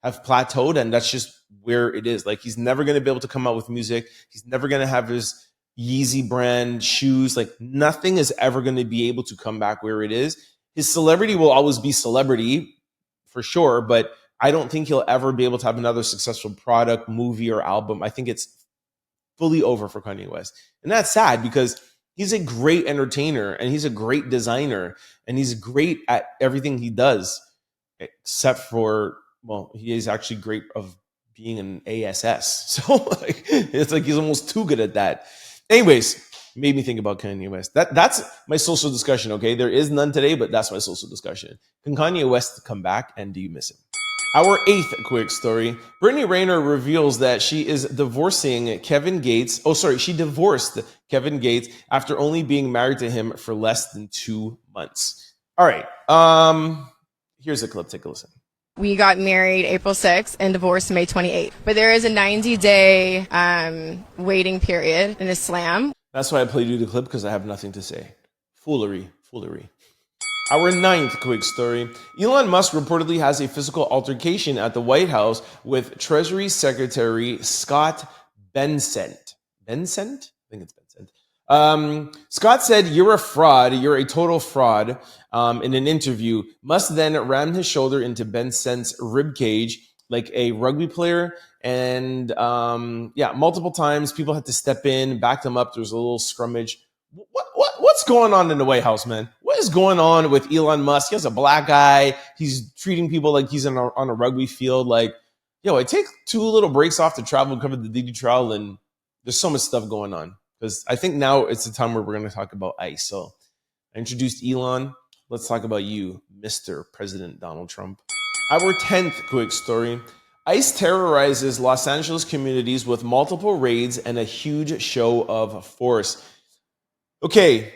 have plateaued, and that's just where it is. Like, he's never going to be able to come out with music. He's never going to have his Yeezy brand shoes. Like, nothing is ever going to be able to come back where it is. His celebrity will always be celebrity for sure, but I don't think he'll ever be able to have another successful product, movie, or album. I think it's fully over for Kanye West. And that's sad because he's a great entertainer and he's a great designer and he's great at everything he does, except for, well, he is actually great of being an ASS. So it's like he's almost too good at that. Anyways, made me think about Kanye West. That's my social discussion, okay? There is none today, but that's my social discussion. Can Kanye West come back, and do you miss him? Our eighth quick story. Brittany Renner reveals that she is divorcing Kevin Gates. She divorced Kevin Gates after only being married to him for less than 2 months. All right. Here's a clip. Take a listen. We got married April 6th and divorced May 28th. But there is a 90-day waiting period in Islam. That's why I played you the clip, because I have nothing to say. Foolery. Our ninth quick story. Elon Musk reportedly has a physical altercation at the White House with Treasury Secretary Scott Bessent. Bessent? I think it's Bessent. Scott said, "You're a fraud. You're a total fraud." In an interview, Musk then rammed his shoulder into Bessent's rib cage like a rugby player. And multiple times people had to step in, back them up. There was a little scrummage. What's going on in the White House, man? What is going on with Elon Musk? He has a black guy. He's treating people like he's on a rugby field. Like, I take 2 little breaks off to travel and cover the Diddy Trial, and there's so much stuff going on. Because I think now it's the time where we're going to talk about ICE. So I introduced Elon. Let's talk about you, Mr. President Donald Trump. Our 10th quick story. ICE terrorizes Los Angeles communities with multiple raids and a huge show of force. Okay,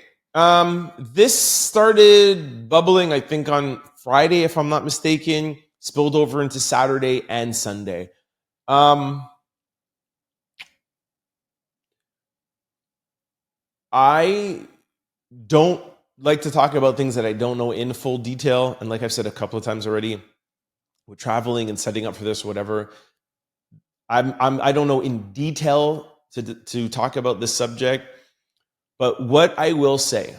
this started bubbling, I think, on Friday, if I'm not mistaken, spilled over into Saturday and Sunday. I don't like to talk about things that I don't know in full detail. And like I've said a couple of times already, with traveling and setting up for this or whatever, I don't know in detail to talk about this subject. But what I will say,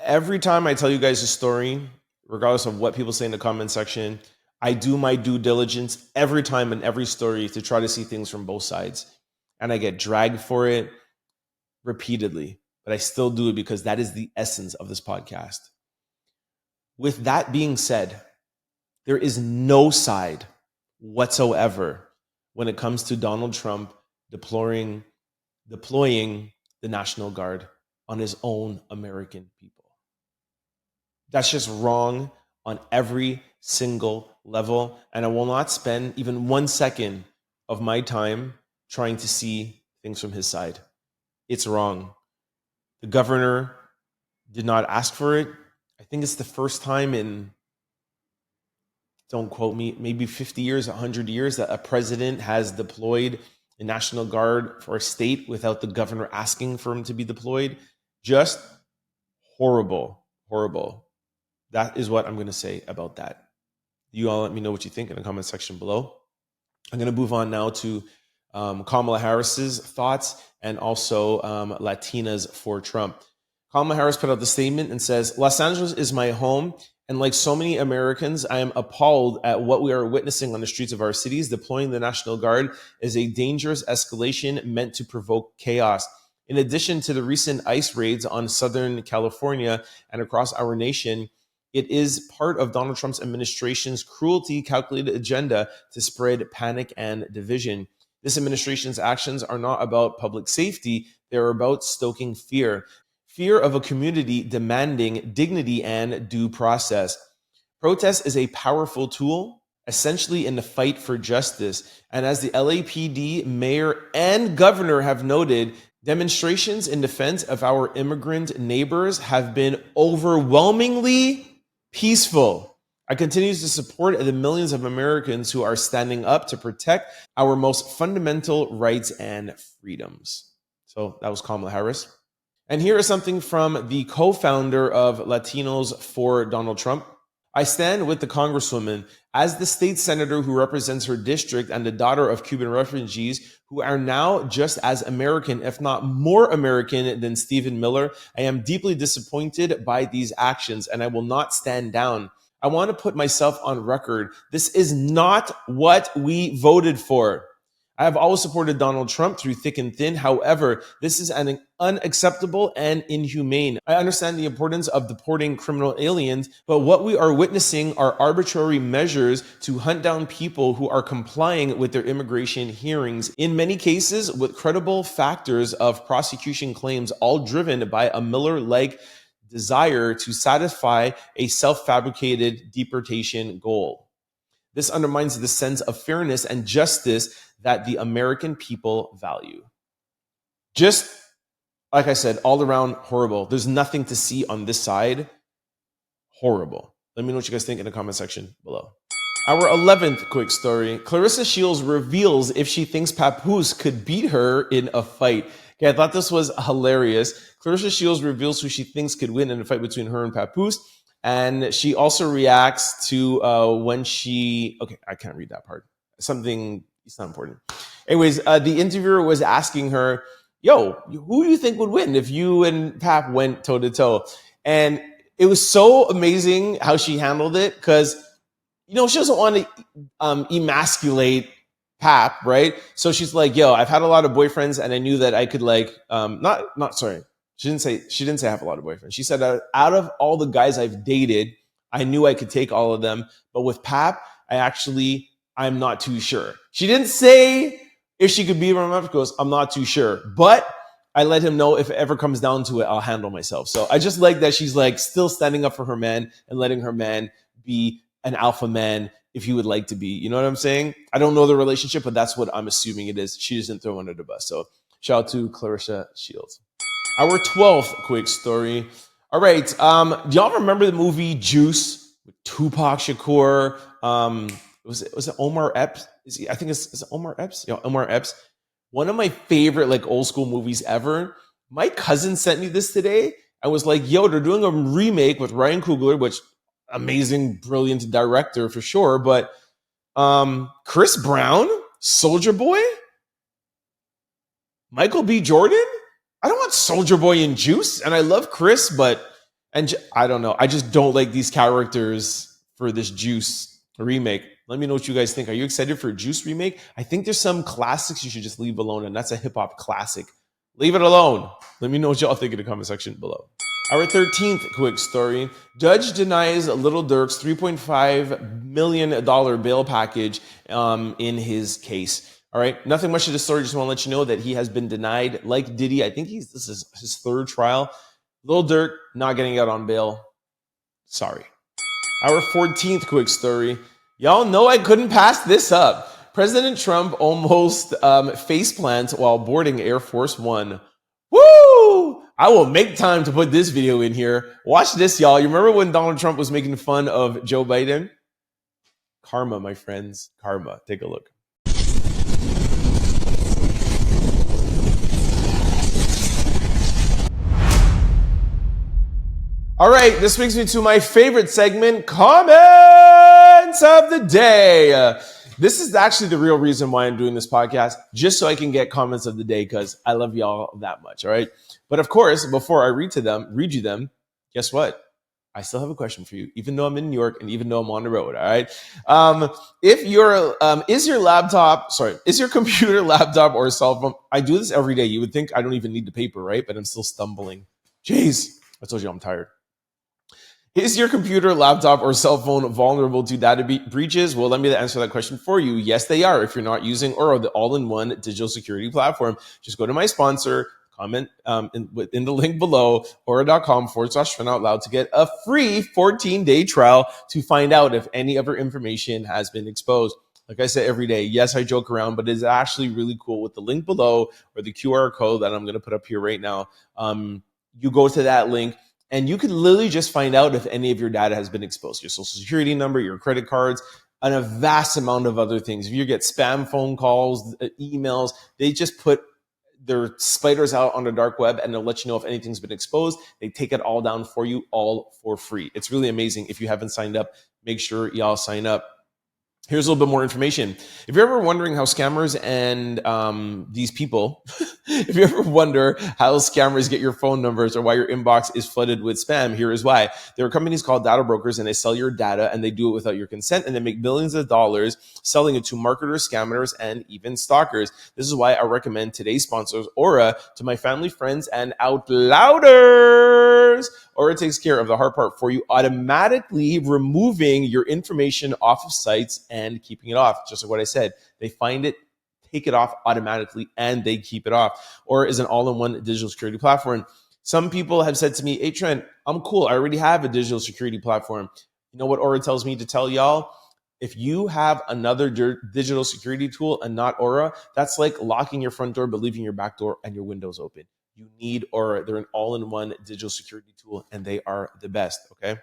every time I tell you guys a story, regardless of what people say in the comment section, I do my due diligence every time in every story to try to see things from both sides. And I get dragged for it repeatedly, but I still do it because that is the essence of this podcast. With that being said, there is no side whatsoever when it comes to Donald Trump deploying the National Guard on his own American people. That's just wrong on every single level. And I will not spend even 1 second of my time trying to see things from his side. It's wrong. The governor did not ask for it. I think it's the first time in, don't quote me, maybe 50 years, 100 years that a president has deployed a National Guard for a state without the governor asking for him to be deployed. Just horrible, horrible. That is what I'm going to say about that. You all let me know what you think in the comment section below. I'm going to move on now to Kamala Harris's thoughts and also Latinas for Trump. Kamala Harris put out the statement and says, Los Angeles is my home. And like so many Americans, I am appalled at what we are witnessing on the streets of our cities. Deploying the National Guard is a dangerous escalation meant to provoke chaos. In addition to the recent ICE raids on Southern California and across our nation, it is part of Donald Trump's administration's cruelty calculated agenda to spread panic and division. This administration's actions are not about public safety. They're about stoking fear. Fear of a community demanding dignity and due process. Protest is a powerful tool, essentially in the fight for justice. And as the LAPD, mayor, and governor have noted, demonstrations in defense of our immigrant neighbors have been overwhelmingly peaceful. I continue to support the millions of Americans who are standing up to protect our most fundamental rights and freedoms. So that was Kamala Harris. And here is something from the co-founder of Latinos for Donald Trump. I stand with the Congresswoman as the state senator who represents her district and the daughter of Cuban refugees who are now just as American, if not more American than Stephen Miller. I am deeply disappointed by these actions and I will not stand down. I want to put myself on record. This is not what we voted for. I have always supported Donald Trump through thick and thin. However, this is unacceptable and inhumane. I understand the importance of deporting criminal aliens, but what we are witnessing are arbitrary measures to hunt down people who are complying with their immigration hearings, in many cases with credible factors of prosecution claims, all driven by a Miller-like desire to satisfy a self-fabricated deportation goal. This undermines the sense of fairness and justice that the American people value. Just like I said, all around horrible. There's nothing to see on this side. Horrible. Let me know what you guys think in the comment section below. Our 11th quick story. Claressa Shields reveals if she thinks Papoose could beat her in a fight. Okay, I thought this was hilarious. Claressa Shields reveals who she thinks could win in a fight between her and Papoose. And she also reacts to when she... Okay, I can't read that part. Something... It's not important. Anyways, the interviewer was asking her, yo, who do you think would win if you and Pap went toe-to-toe? And it was so amazing how she handled it because, you know, she doesn't want to emasculate Pap, right? So she's like, yo, I've had a lot of boyfriends and I knew that I could like, sorry. She didn't say I have a lot of boyfriends. She said out of all the guys I've dated, I knew I could take all of them. But with Pap, I'm not too sure. She didn't say if she could beat him up. She goes, I'm not too sure. But I let him know if it ever comes down to it, I'll handle myself. So I just like that she's like still standing up for her man and letting her man be an alpha man if he would like to be. You know what I'm saying? I don't know the relationship, but that's what I'm assuming it is. She doesn't throw under the bus. So shout out to Claressa Shields. Our 12th quick story. All right. Do y'all remember the movie Juice with Tupac Shakur? Was it Omar Epps? I think it's Omar Epps. Yeah, Omar Epps. One of my favorite like old school movies ever. My cousin sent me this today. I was like, yo, they're doing a remake with Ryan Coogler, which amazing, brilliant director for sure. But Chris Brown, Soulja Boy, Michael B. Jordan. I don't want Soulja Boy in Juice, and I love Chris, but I don't know. I just don't like these characters for this Juice Remake. Let me know what you guys think. Are you excited for Juice Remake? I think there's some classics you should just leave alone, and that's a hip hop classic. Leave it alone. Let me know what y'all think in the comment section below. Our 13th quick story. Judge denies Lil Durk's $3.5 million bail package in his case. All right, nothing much to the story. Just want to let you know that he has been denied, like Diddy. I think this is his third trial. Lil Durk not getting out on bail. Sorry. Our 14th quick story. Y'all know I couldn't pass this up. President Trump almost faceplant while boarding Air Force One. Woo! I will make time to put this video in here. Watch this, y'all. You remember when Donald Trump was making fun of Joe Biden? Karma, my friends. Karma. Take a look. All right, this brings me to my favorite segment, Comments of the Day. This is actually the real reason why I'm doing this podcast, just so I can get comments of the day, because I love y'all that much, all right? But of course, before I read you them, guess what? I still have a question for you, even though I'm in New York and even though I'm on the road, all right? Is your computer, laptop, or cell phone? I do this every day. You would think I don't even need the paper, right? But I'm still stumbling. Jeez, I told you I'm tired. Is your computer, laptop, or cell phone vulnerable to data breaches? Well, let me answer that question for you. Yes, they are. If you're not using Aura, the all-in-one digital security platform, just go to my sponsor, comment in the link below, aura.com/FunOutLoud to get a free 14-day trial to find out if any of your information has been exposed. Like I said every day, yes, I joke around, but it's actually really cool with the link below or the QR code that I'm going to put up here right now. You go to that link, and you can literally just find out if any of your data has been exposed. Your social security number, your credit cards, and a vast amount of other things. If you get spam phone calls, emails, they just put their spiders out on the dark web and they'll let you know if anything's been exposed. They take it all down for you, all for free. It's really amazing. If you haven't signed up, make sure y'all sign up. Here's a little bit more information. If you're ever wondering how scammers and these people, if you ever wonder how scammers get your phone numbers or why your inbox is flooded with spam, here is why. There are companies called data brokers, and they sell your data, and they do it without your consent, and they make millions of dollars selling it to marketers, scammers, and even stalkers. This is why I recommend today's sponsors, Aura, to my family, friends, and out louders. Aura takes care of the hard part for you, automatically removing your information off of sites and keeping it off. Just like what I said, they find it, take it off automatically, and they keep it off. Aura is an all-in-one digital security platform. Some people have said to me, hey, Trent, I'm cool. I already have a digital security platform. You know what Aura tells me to tell y'all? If you have another digital security tool and not Aura, that's like locking your front door but leaving your back door and your windows open. You need Aura. They're an all-in-one digital security tool, and they are the best, okay?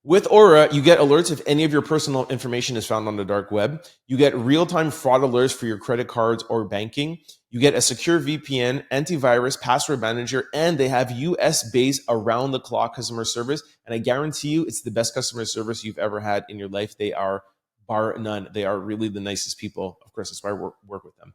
With Aura, you get alerts if any of your personal information is found on the dark web. You get real-time fraud alerts for your credit cards or banking. You get a secure VPN, antivirus, password manager, and they have US-based around-the-clock customer service. And I guarantee you it's the best customer service you've ever had in your life. They are, bar none, they are really the nicest people. Of course, that's why I work with them.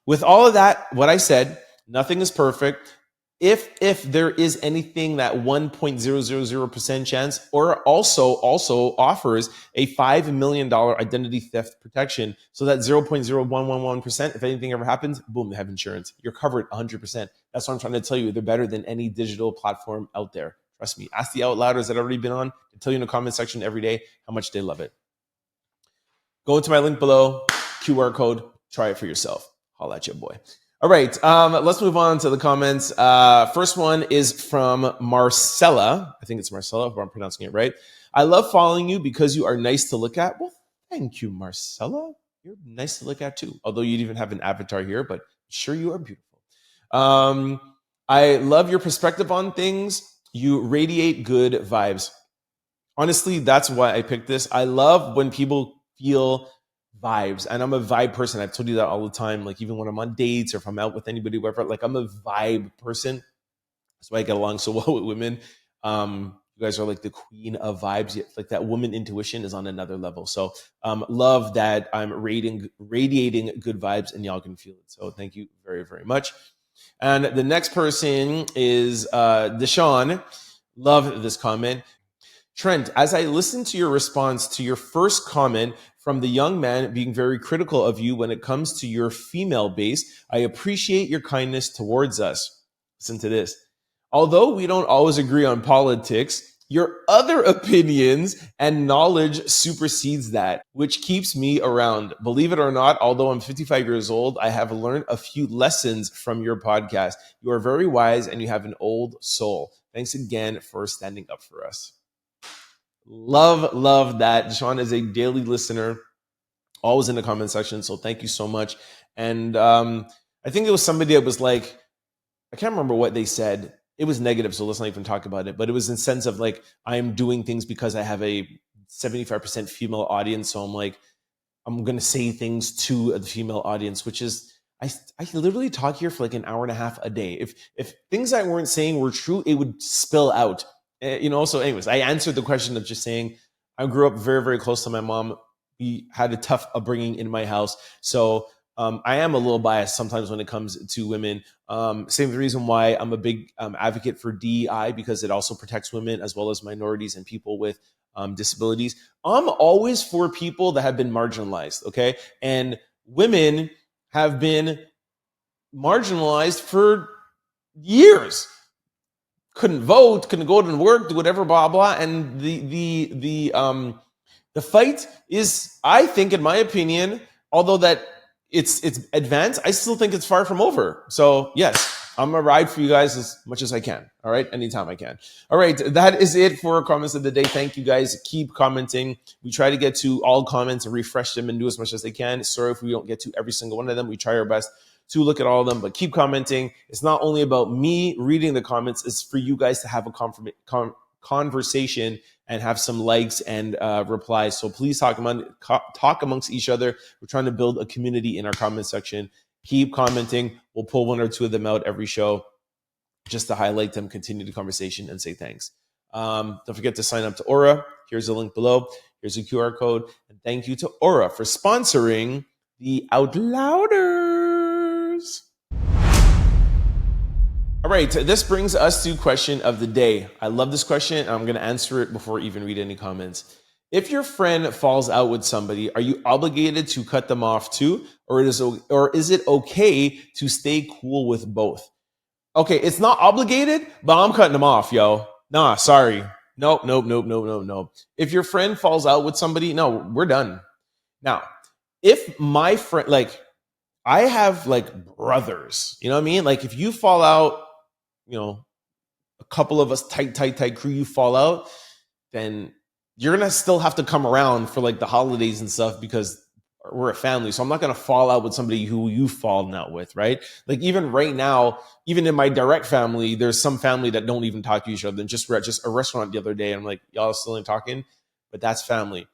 With all of that, what I said, nothing is perfect. If there is anything that 1.000% chance, or also offers a $5 million identity theft protection, so that 0.0111%, if anything ever happens, boom, they have insurance. You're covered 100%. That's what I'm trying to tell you. They're better than any digital platform out there. Trust me. Ask the outlouders that have already been on to tell you in the comment section every day how much they love it. Go into my link below, QR code, try it for yourself. Holla at your boy. All right, let's move on to the comments. First one is from Marcella. I think it's Marcella, if I'm pronouncing it right. I love following you because you are nice to look at. Well, thank you, Marcella. You're nice to look at too. Although you even have an avatar here, but sure you are beautiful. I love your perspective on things. You radiate good vibes. Honestly, that's why I picked this. I love when people feel vibes, and I'm a vibe person. I've told you that all the time. Like even when I'm on dates or if I'm out with anybody, whatever, like I'm a vibe person. That's why I get along so well with women. You guys are like the queen of vibes. Like that woman intuition is on another level. So love that I'm radiating good vibes and y'all can feel it. So thank you very, very much. And the next person is Deshaun. Love this comment. Trent, as I listened to your response to your first comment from the young man being very critical of you when it comes to your female base, I appreciate your kindness towards us. Listen to this. Although we don't always agree on politics, your other opinions and knowledge supersedes that, which keeps me around. Believe it or not, although I'm 55 years old, I have learned a few lessons from your podcast. You are very wise and you have an old soul. Thanks again for standing up for us. Love that. Deshaun is a daily listener, always in the comment section. So thank you so much. And I think it was somebody that was like, I can't remember what they said. It was negative, so let's not even talk about it. But it was in the sense of like, I'm doing things because I have a 75% female audience. So I'm like, I'm going to say things to the female audience, which is, I literally talk here for like an hour and a half a day. If things I weren't saying were true, it would spill out. So anyways, I answered the question of just saying, I grew up very, very close to my mom. We had a tough upbringing in my house. So I am a little biased sometimes when it comes to women. Same reason why I'm a big advocate for DEI, because it also protects women as well as minorities and people with disabilities. I'm always for people that have been marginalized, okay? And women have been marginalized for years. Couldn't vote, couldn't go to work, do whatever, blah blah. And the fight is, I think, in my opinion, although that it's advanced, I still think it's far from over. So yes, I'm gonna ride for you guys as much as I can. All right, anytime I can. All right, that is it for comments of the day. Thank you guys. Keep commenting. We try to get to all comments and refresh them and do as much as they can. Sorry if we don't get to every single one of them. We try our best to look at all of them, but keep commenting. It's not only about me reading the comments, it's for you guys to have a conversation and have some likes and replies. So please talk amongst each other. We're trying to build a community in our comment section. Keep commenting. We'll pull one or two of them out every show just to highlight them, continue the conversation, and say thanks. Don't forget to sign up to Aura. Here's the link below. Here's a QR code. And thank you to Aura for sponsoring the Out Louders. All right, this brings us to question of the day. I love this question. I'm going to answer it before I even read any comments. If your friend falls out with somebody, are you obligated to cut them off too? Or is it okay to stay cool with both? Okay, it's not obligated, but I'm cutting them off, yo. Nah, sorry. Nope. If your friend falls out with somebody, no, we're done. Now, if my friend, like, I have like brothers, you know what I mean? Like if you fall out, a couple of us tight crew, you fall out, then you're going to still have to come around for like the holidays and stuff because we're a family. So I'm not going to fall out with somebody who you've fallen out with, right? Like even right now, even in my direct family, there's some family that don't even talk to each other. And just a restaurant the other day, I'm like, y'all still ain't talking, but that's family.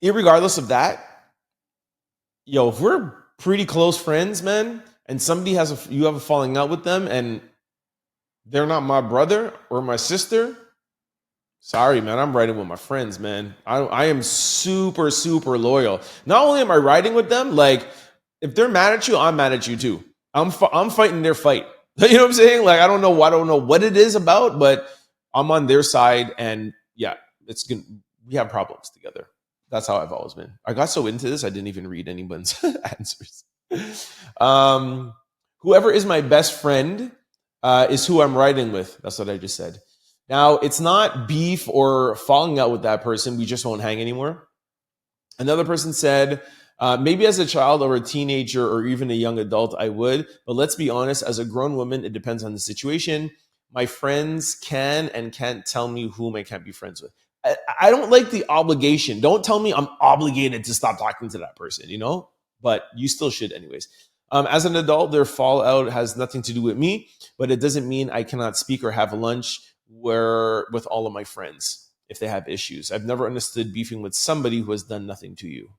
Irregardless of that, if we're pretty close friends, man, and somebody you have a falling out with them and they're not my brother or my sister, sorry, man, I'm riding with my friends, man. I am super, super loyal. Not only am I riding with them, like if they're mad at you, I'm mad at you too. I'm fighting their fight. You know what I'm saying? Like I don't know what it is about, but I'm on their side, and yeah, we have problems together. That's how I've always been. I got so into this, I didn't even read anyone's answers. Whoever is my best friend is who I'm riding with. That's what I just said. Now, it's not beef or falling out with that person. We just won't hang anymore. Another person said, maybe as a child or a teenager or even a young adult, I would. But let's be honest, as a grown woman, it depends on the situation. My friends can and can't tell me whom I can't be friends with. I don't like the obligation. Don't tell me I'm obligated to stop talking to that person, but you still should anyways. As an adult, their fallout has nothing to do with me, but it doesn't mean I cannot speak or have lunch with all of my friends if they have issues. I've never understood beefing with somebody who has done nothing to you.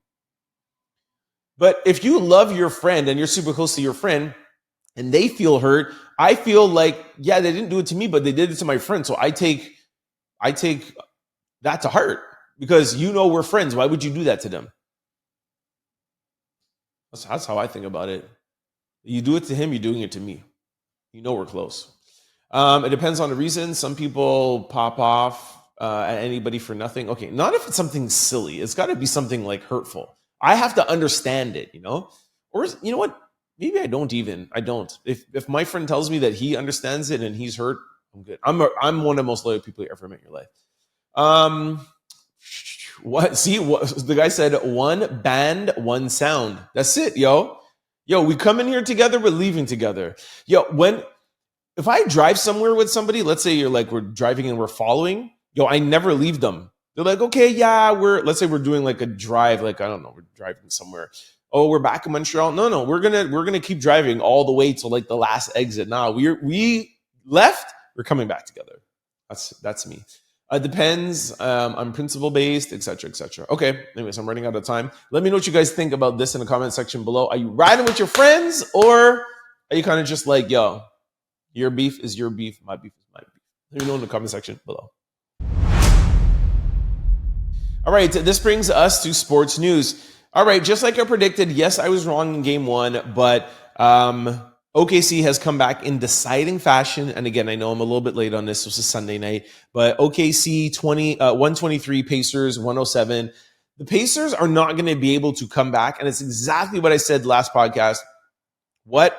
But if you love your friend and you're super close to your friend and they feel hurt, I feel like, yeah, they didn't do it to me, but they did it to my friend. So I take that to heart because we're friends. Why would you do that to them? That's how I think about it. You do it to him, you're doing it to me. We're close. It depends on the reason. Some people pop off at anybody for nothing. Okay, not if it's something silly. It's got to be something like hurtful. I have to understand it, Or you know what? Maybe I don't even. I don't. If my friend tells me that he understands it and he's hurt, I'm good. I'm one of the most loyal people you ever met in your life. What? See, what the guy said? One band, one sound. That's it, yo. Yo, we come in here together, we're leaving together. Yo, if I drive somewhere with somebody, let's say we're driving and we're following, I never leave them. They're like, okay, yeah, let's say we're doing like a drive, like, I don't know, we're driving somewhere. Oh, we're back in Montreal. No, we're gonna keep driving all the way to like the last exit. Now we left, we're coming back together. That's me. Depends. I'm principle based, etc., etc. Okay. Anyways, I'm running out of time. Let me know what you guys think about this in the comment section below. Are you riding with your friends, or are you kind of just like, yo, your beef is your beef, my beef is my beef? Let me know in the comment section below. All right, this brings us to sports news. All right, just like I predicted, yes, I was wrong in game one, but OKC has come back in deciding fashion. And again, I know I'm a little bit late on this. This is Sunday night, but OKC 123, Pacers 107. The Pacers are not going to be able to come back. And it's exactly what I said last podcast. What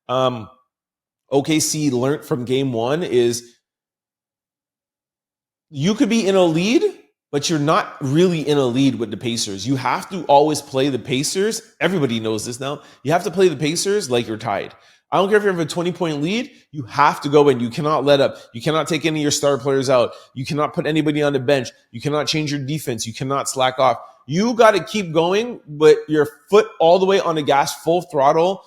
OKC learned from game one is you could be in a lead, but you're not really in a lead with the Pacers. You have to always play the Pacers. Everybody knows this now. You have to play the Pacers like you're tied. I don't care if you have a 20-point lead. You have to go in. You cannot let up. You cannot take any of your star players out. You cannot put anybody on the bench. You cannot change your defense. You cannot slack off. You got to keep going, but your foot all the way on the gas, full throttle,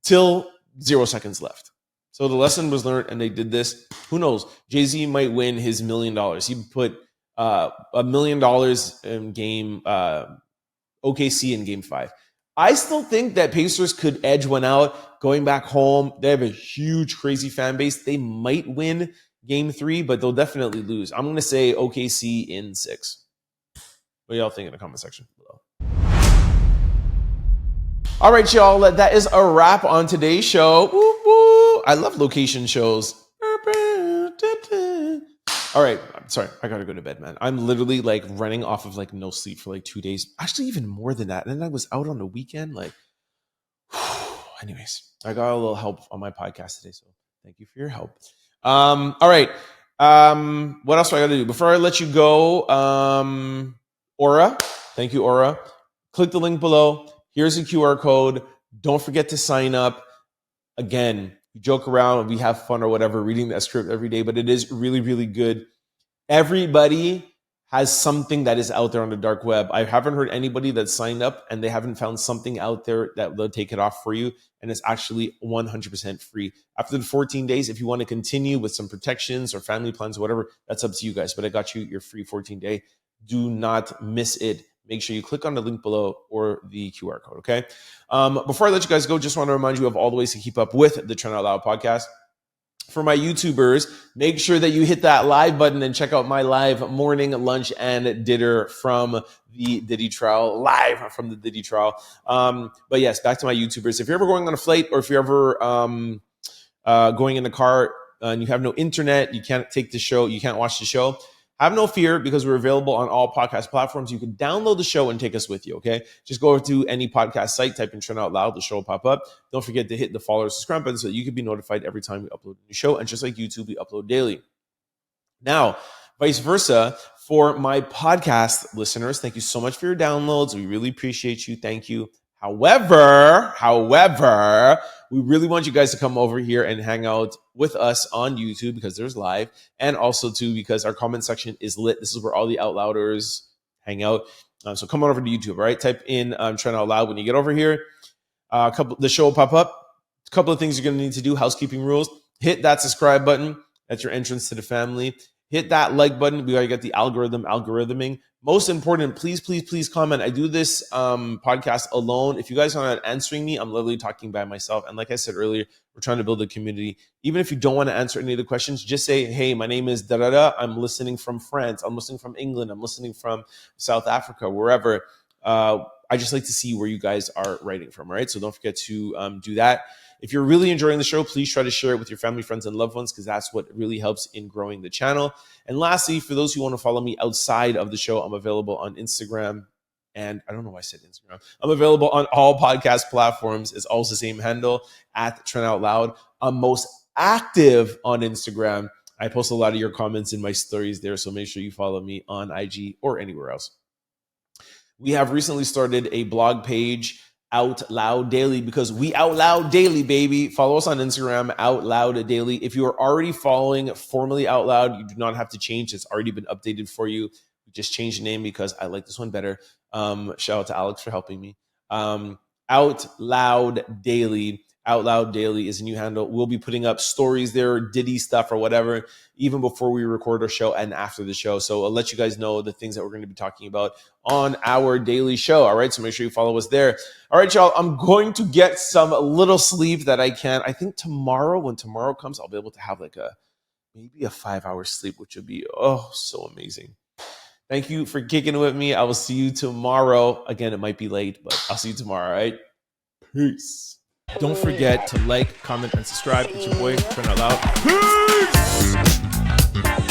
till 0 seconds left. So the lesson was learned, and they did this. Who knows? Jay-Z might win his $1 million. He put $1 million in game OKC in game 5. I still think that Pacers could edge one out going back home. They have a huge, crazy fan base. They might win game 3, but they'll definitely lose. I'm going to say OKC in 6. What do y'all think in the comment section below? All right, y'all. That is a wrap on today's show. Woo, woo. I love location shows. All right. I'm sorry. I got to go to bed, man. I'm literally like running off of like no sleep for like 2 days. Actually, even more than that. And then I was out on the weekend. Like, anyways, I got a little help on my podcast today. So thank you for your help. All right. What else do I got to do? Before I let you go, Aura. Thank you, Aura. Click the link below. Here's a QR code. Don't forget to sign up. Again, we joke around, we have fun or whatever, reading that script every day, but it is really, really good. Everybody has something that is out there on the dark web. I haven't heard anybody that signed up and they haven't found something out there that will take it off for you. And it's actually 100% free. After the 14 days, if you want to continue with some protections or family plans or whatever, that's up to you guys. But I got you your free 14-day. Do not miss it. Make sure you click on the link below or the QR code, okay? Before I let you guys go, just want to remind you of all the ways to keep up with the Trent Out Loud podcast. For my YouTubers, make sure that you hit that live button and check out my live morning, lunch, and dinner from the Diddy Trial, live from the Diddy Trial. But yes, back to my YouTubers. If you're ever going on a flight or if you're ever going in the car and you have no internet, you can't take the show, you can't watch the show, have no fear because we're available on all podcast platforms. You can download the show and take us with you, okay? Just go over to any podcast site, type in Trent Out Loud, the show will pop up. Don't forget to hit the follow or subscribe button so that you can be notified every time we upload a new show. And just like YouTube, we upload daily. Now, vice versa, for my podcast listeners, thank you so much for your downloads. We really appreciate you. Thank you. However, we really want you guys to come over here and hang out with us on YouTube because there's live, and also too because our comment section is lit. This is where all the Out Louders hang out. So come on over to YouTube, all right? Type in Trent Out Loud when you get over here. The show will pop up. A couple of things you're going to need to do, housekeeping rules. Hit that subscribe button. That's your entrance to the family. Hit that like button. We got to get the algorithming. Most important, please comment. I do this podcast alone. If you guys are not answering me, I'm literally talking by myself. And like I said earlier, we're trying to build a community. Even if you don't want to answer any of the questions, just say, hey, my name is da-da-da. I'm listening from France. I'm listening from England. I'm listening from South Africa, wherever. I just like to see where you guys are writing from, all right? So don't forget to do that. If you're really enjoying the show, please try to share it with your family, friends, and loved ones, because that's what really helps in growing the channel. And lastly, for those who want to follow me outside of the show, I'm available on Instagram. And I don't know why I said Instagram. I'm available on all podcast platforms. It's also the same handle, at Trent Out Loud. I'm most active on Instagram. I post a lot of your comments in my stories there, so make sure you follow me on IG or anywhere else. We have recently started a blog page, Out Loud Daily, because we out loud daily, baby. Follow us on Instagram, Out Loud Daily. If you are already following formerly Out Loud, you do not have to change. It's already been updated for you. We just changed the name because I like this one better. Shout out to Alex for helping me. Out Loud Daily. Out Loud Daily is a new handle. We'll be putting up stories there, Diddy stuff or whatever, even before we record our show and after the show. So I'll let you guys know the things that we're going to be talking about on our daily show. All right, so make sure you follow us there. All right, y'all, I'm going to get some little sleep that I can. I think tomorrow, when tomorrow comes, I'll be able to have like maybe a 5-hour sleep, which would be so amazing. Thank you for kicking with me. I will see you tomorrow. Again, it might be late, but I'll see you tomorrow, all right? Peace. Don't forget to like, comment, and subscribe. It's your boy, Trent Out Loud. Peace!